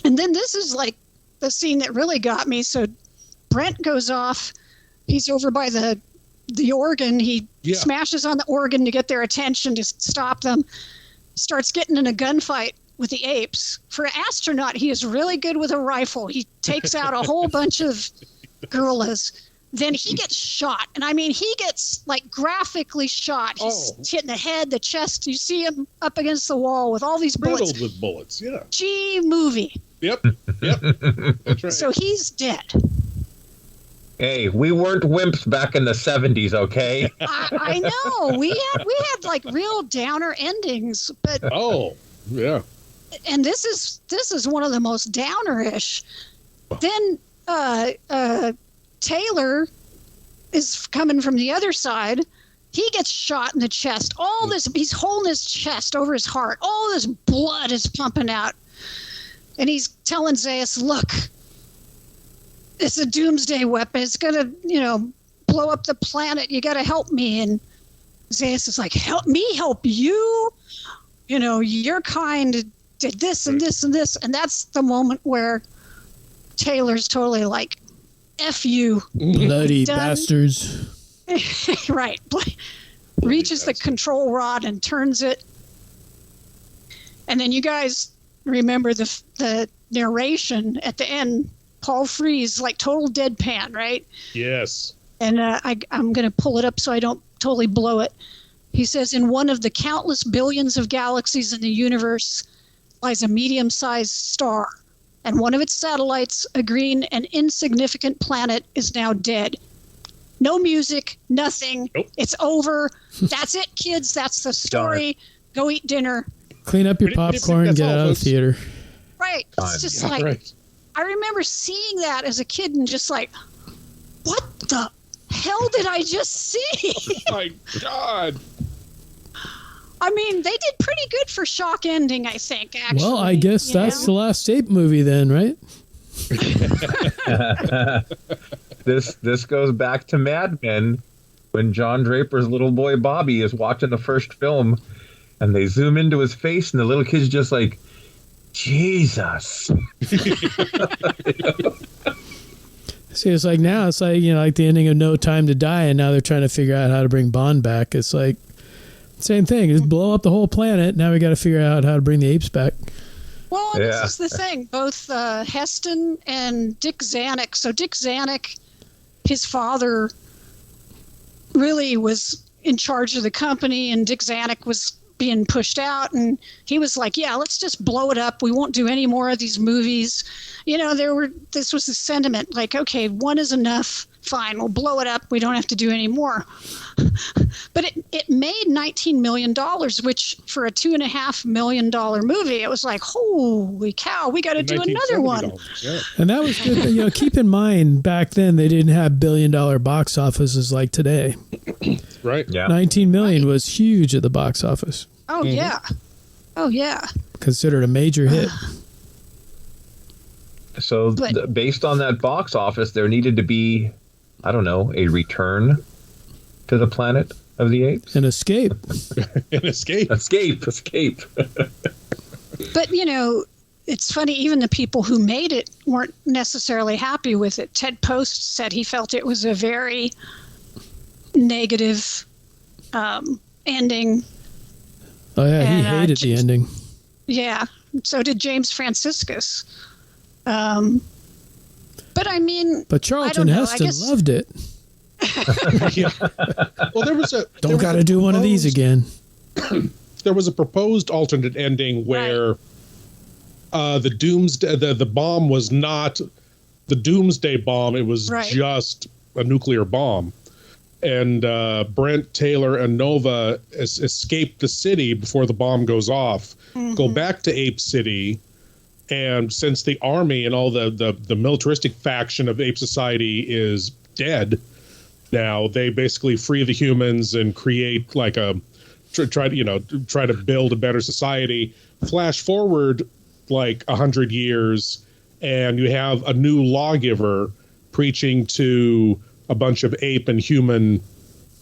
And then this is like the scene that really got me. So Brent goes off. He's over by the organ. He smashes on the organ to get their attention, to stop them. Starts getting in a gunfight with the apes. For an astronaut, he is really good with a rifle. He takes out a whole bunch of gorillas. Then he gets shot. And I mean, he gets like graphically shot. He's hit in the head, the chest. You see him up against the wall with all these bullets. Riddled with bullets, yeah. G-movie. Yep. That's right. So he's dead. Hey, we weren't wimps back in the 70s, okay? I know. We had like real downer endings, but yeah. and this is one of the most downer-ish. Then Taylor is coming from the other side. He gets shot in the chest. All this, he's holding his chest over his heart. All this blood is pumping out. And he's telling Zaius, look, it's a doomsday weapon. It's going to, blow up the planet. You got to help me. And Zaius is like, help me help you? Your kind did this and this and this. And that's the moment where Taylor's totally like, F you. Bloody bastards. Right. Reaches the control rod and turns it. And then you guys remember the narration at the end. Paul Frees, like total deadpan, right? Yes. And I'm going to pull it up so I don't totally blow it. He says, in one of the countless billions of galaxies in the universe lies a medium-sized star. And one of its satellites, a green and insignificant planet, is now dead. No music, nothing. Nope. It's over. That's it, kids. That's the story. Go eat dinner. Clean up your popcorn, get out of the theater. Right. It's just right. I remember seeing that as a kid and just like, what the hell did I just see? Oh my God. I mean, they did pretty good for shock ending, I think, actually. Well, I guess that's the last Ape movie then, right? This goes back to Mad Men when John Draper's little boy Bobby is watching the first film and they zoom into his face and the little kid's just like, Jesus. See, it's like now, it's like, like the ending of No Time to Die, and now they're trying to figure out how to bring Bond back. It's like, same thing. Just blow up the whole planet. Now we got to figure out how to bring the apes back. Well, this is the thing. Both Heston and Dick Zanuck. So Dick Zanuck, his father, really was in charge of the company, and Dick Zanuck was being pushed out, and he was like, yeah, let's just blow it up. We won't do any more of these movies. This was the sentiment, like, okay, one is enough. Fine, we'll blow it up. We don't have to do any more. But it made $19 million, which for a $2.5 million movie, it was like, holy cow, we got to do another one. Yeah. And that was good. Keep in mind, back then, they didn't have billion-dollar box offices like today. Right. Yeah. 19 million was huge at the box office. Oh, yeah. Oh, yeah. Considered a major hit. So based on that box office, there needed to be, I don't know, a return to the Planet of the Apes? An escape. An escape. Escape. But, it's funny, even the people who made it weren't necessarily happy with it. Ted Post said he felt it was a very negative ending. Oh, yeah, he hated the ending. Yeah, so did James Franciscus. But I mean, Charlton Heston loved it. Yeah. Well, there was don't got to do one of these again. There was a proposed alternate ending where the doomsday, the bomb was not the doomsday bomb. It was just a nuclear bomb. And Brent, Taylor, and Nova escape the city before the bomb goes off, go back to Ape City. And since the army and all the militaristic faction of Ape Society is dead now, they basically free the humans and create like try to build a better society. Flash forward like 100 years, and you have a new lawgiver preaching to a bunch of ape and human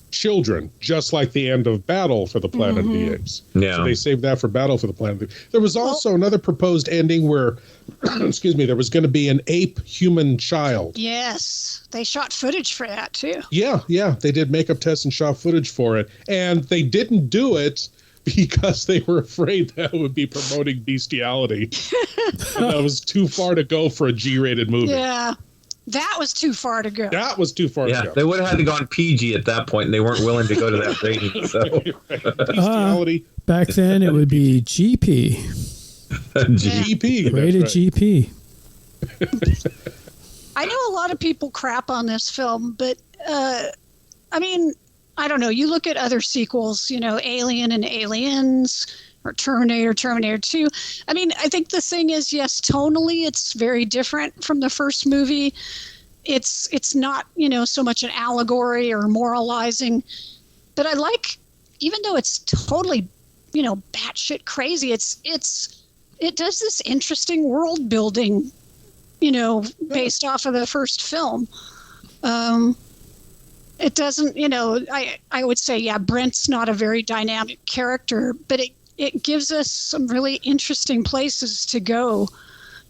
children, just like the end of Battle for the Planet of the Apes. Yeah. So they saved that for Battle for the Planet of the Apes. There was also another proposed ending where, there was going to be an ape-human child. Yes. They shot footage for that, too. Yeah. They did makeup tests and shot footage for it. And they didn't do it because they were afraid that it would be promoting bestiality. And that was too far to go for a G-rated movie. Yeah. That was too far to go. That was too far to go. They would have had to go on PG at that point, and they weren't willing to go to that rating. So. Bestiality. Back then, it would be GP. GP. Rated GP. I know a lot of people crap on this film, but, I mean, I don't know. You look at other sequels, Alien and Aliens, or Terminator, Terminator 2. I mean, I think the thing is, yes, tonally it's very different from the first movie. It's not, so much an allegory or moralizing. But I like, even though it's totally, batshit crazy, it does this interesting world building, based off of the first film. It doesn't, I would say, yeah, Brent's not a very dynamic character, but it gives us some really interesting places to go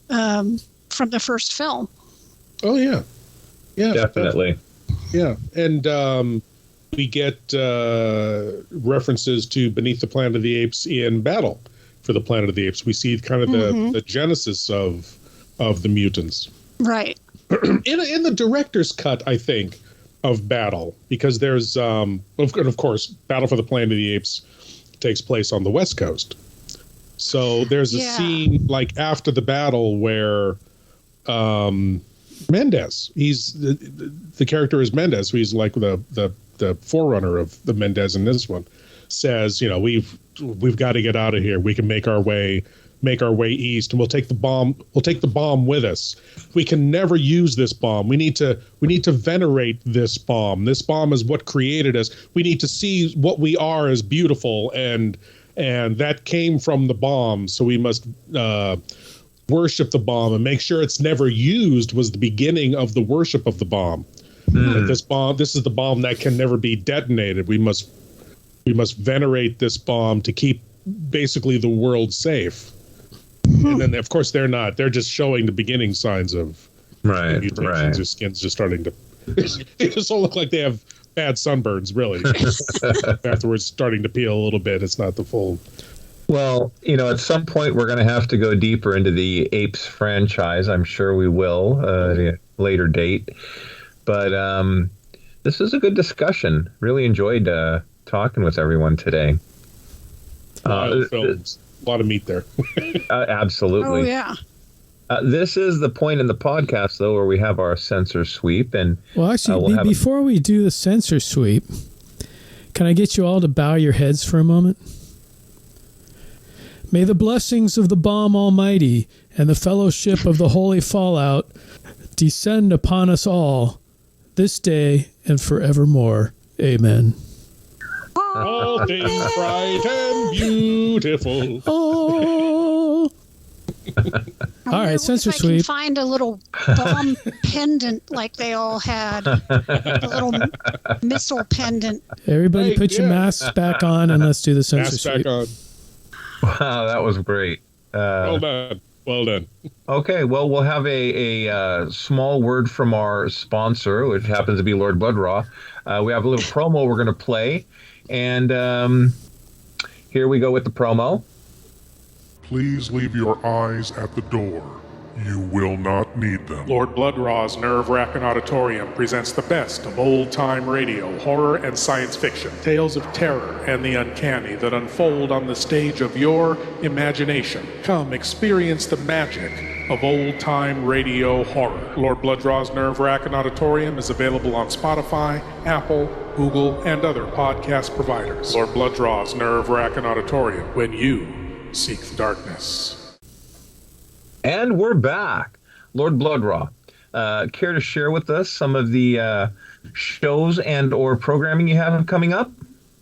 from the first film. Oh, yeah. Yeah. Definitely. Yeah. And we get references to Beneath the Planet of the Apes in Battle for the Planet of the Apes. We see kind of the genesis of the mutants. Right. In the director's cut, I think, of Battle, because there's, of course, Battle for the Planet of the Apes takes place on the West Coast. So there's a scene like after the battle where Mendez, he's the character is Mendez, he's like the forerunner of the Mendez in this one, says, we've got to get out of here. We can make our way east, and we'll take the bomb with us. We can never use this bomb. We need to venerate this bomb. This bomb is what created us. We need to see what we are as beautiful, and that came from the bomb. So we must worship the bomb and make sure it's never used. Was the beginning of the worship of the bomb. This is the bomb that can never be detonated. We must venerate this bomb to keep basically the world safe. And then, of course, they're not. They're just showing the beginning signs of mutations. Their skin's just starting to. They just all look like they have bad sunburns, really. Afterwards, starting to peel a little bit. It's not the full. Well, at some point we're going to have to go deeper into the Apes franchise. I'm sure we will at a later date. But this is a good discussion. Really enjoyed talking with everyone today. Films. A lot of meat there. Absolutely. Oh, yeah. This is the point in the podcast, though, where we have our censor sweep. And well, actually, before we do the censor sweep, can I get you all to bow your heads for a moment? May the blessings of the Bomb Almighty and the fellowship of the Holy Fallout descend upon us all this day and forevermore. Amen. All things bright and beautiful. Oh. All right, censor sweep. I can find a little bomb pendant like they all had. A little missile pendant. Everybody put your masks back on and let's do the censor sweep. Back on. Wow, that was great. Well done. Well done. Okay, well, we'll have a small word from our sponsor, which happens to be Lord Blood-Rah. We have a little promo we're going to play. And here we go with the promo. Please leave your eyes at the door. You will not need them. Lord Blood-Rah's nerve-wracking auditorium presents the best of old-time radio, horror, and science fiction. Tales of terror and the uncanny that unfold on the stage of your imagination. Come experience the magic of old-time radio horror. Lord Blood-Rah's nerve-wracking auditorium is available on Spotify, Apple, Google, and other podcast providers. Lord Blood-Rah's nerve-wracking auditorium, when you seek the darkness. And we're back. Lord Blood-Rah, care to share with us some of the shows and or programming you have coming up?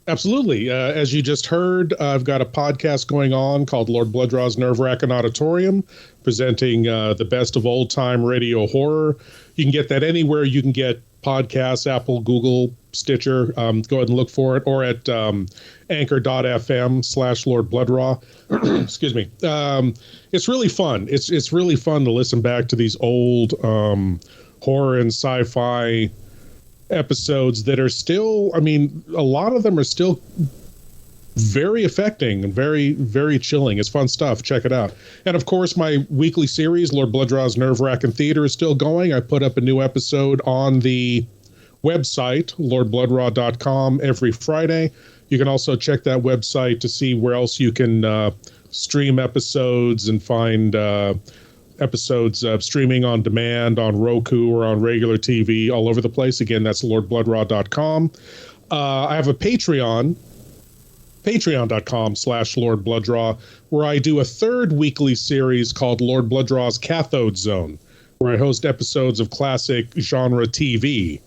Absolutely. As you just heard, I've got a podcast going on called Lord Blood-Rah's Nerve-Wracking Auditorium, presenting the best of old-time radio horror. You can get that anywhere you can get podcasts, Apple, Google, Stitcher. Go ahead and look for it, or at anchor.fm/Lord Blood-Rah. Excuse me. It's really fun. It's really fun to listen back to these old horror and sci-fi episodes that are still, I mean, a lot of them are still very affecting and very, very chilling. It's fun stuff. Check it out. And of course, my weekly series, Lord Blood-Rah's Nerve-Wracking Theater, is still going. I put up a new episode on the website, lordbloodrah.com, every Friday. You can also check that website to see where else you can stream episodes and find episodes streaming on demand on Roku or on regular TV all over the place. Again, that's lordbloodrah.com. I have a Patreon Patreon.com/Lord Blood-Rah, where I do a third weekly series called Lord Blood-Rah's Cathode Zone, where I host episodes of classic genre TV.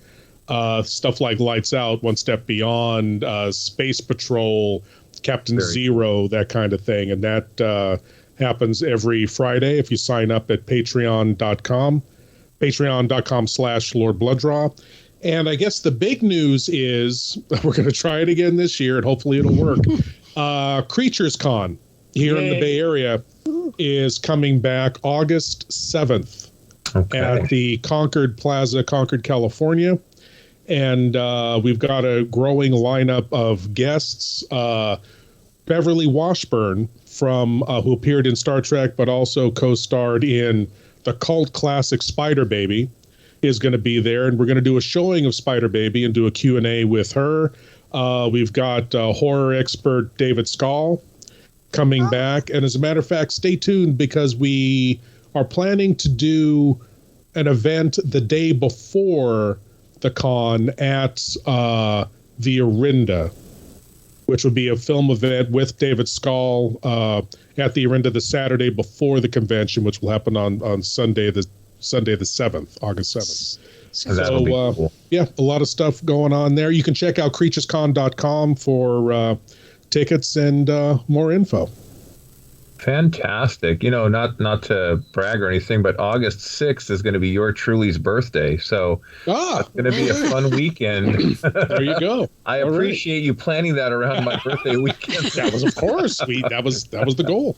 Stuff like Lights Out, One Step Beyond, Space Patrol, Captain Zero, that kind of thing. And that happens every Friday if you sign up at patreon.com/Lord Blood-Rah. And I guess the big news is we're going to try it again this year, and hopefully it'll work. Creatures Con here in the Bay Area is coming back August 7th at the Concord Plaza, Concord, California. And we've got a growing lineup of guests. Beverly Washburn, from who appeared in Star Trek, but also co-starred in the cult classic Spider Baby, is going to be there. And we're going to do a showing of Spider Baby and do a Q&A with her. We've got horror expert David Skall coming back. And as a matter of fact, stay tuned, because we are planning to do an event the day before the con at the Orinda, which would be a film event with David Skall at the Orinda the Saturday before the convention, which will happen on Sunday the 7th, August 7th. So cool. Yeah, a lot of stuff going on there. You can check out creaturescon.com for tickets and more info. Fantastic. You know, not to brag or anything, but August 6th is going to be your Truly's birthday. So it's going to be a fun weekend. There you go. I appreciate you planning that around my birthday weekend. That was, of course, that was the goal.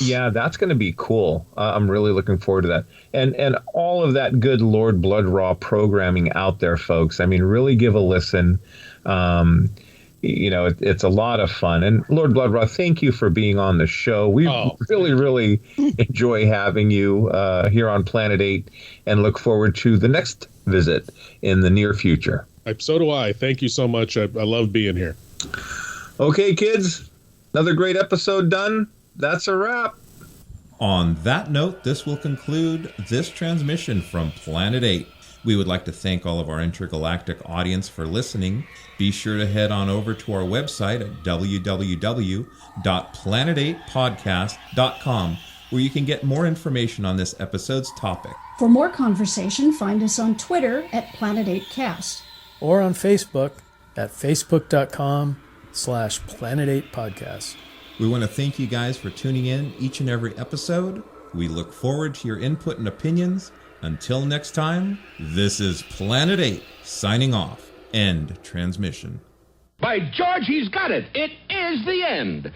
Yeah, that's going to be cool. I'm really looking forward to that. And all of that good Lord Blood-Rah programming out there, folks. I mean, really give a listen. You know, it's a lot of fun. And Lord Blood-Rah, thank you for being on the show. We really enjoy having you here on Planet 8, and look forward to the next visit in the near future. So do I. Thank you so much. I love being here. Okay, kids, another great episode done. That's a wrap. On that note, this will conclude this transmission from Planet 8. We would like to thank all of our intergalactic audience for listening. Be sure to head on over to our website at www.planet8podcast.com, where you can get more information on this episode's topic. For more conversation, find us on Twitter at Planet8Cast. Or on Facebook at facebook.com/Planet8Podcast. We want to thank you guys for tuning in each and every episode. We look forward to your input and opinions. Until next time, this is Planet 8 signing off. End transmission. By George, he's got it. It is the end.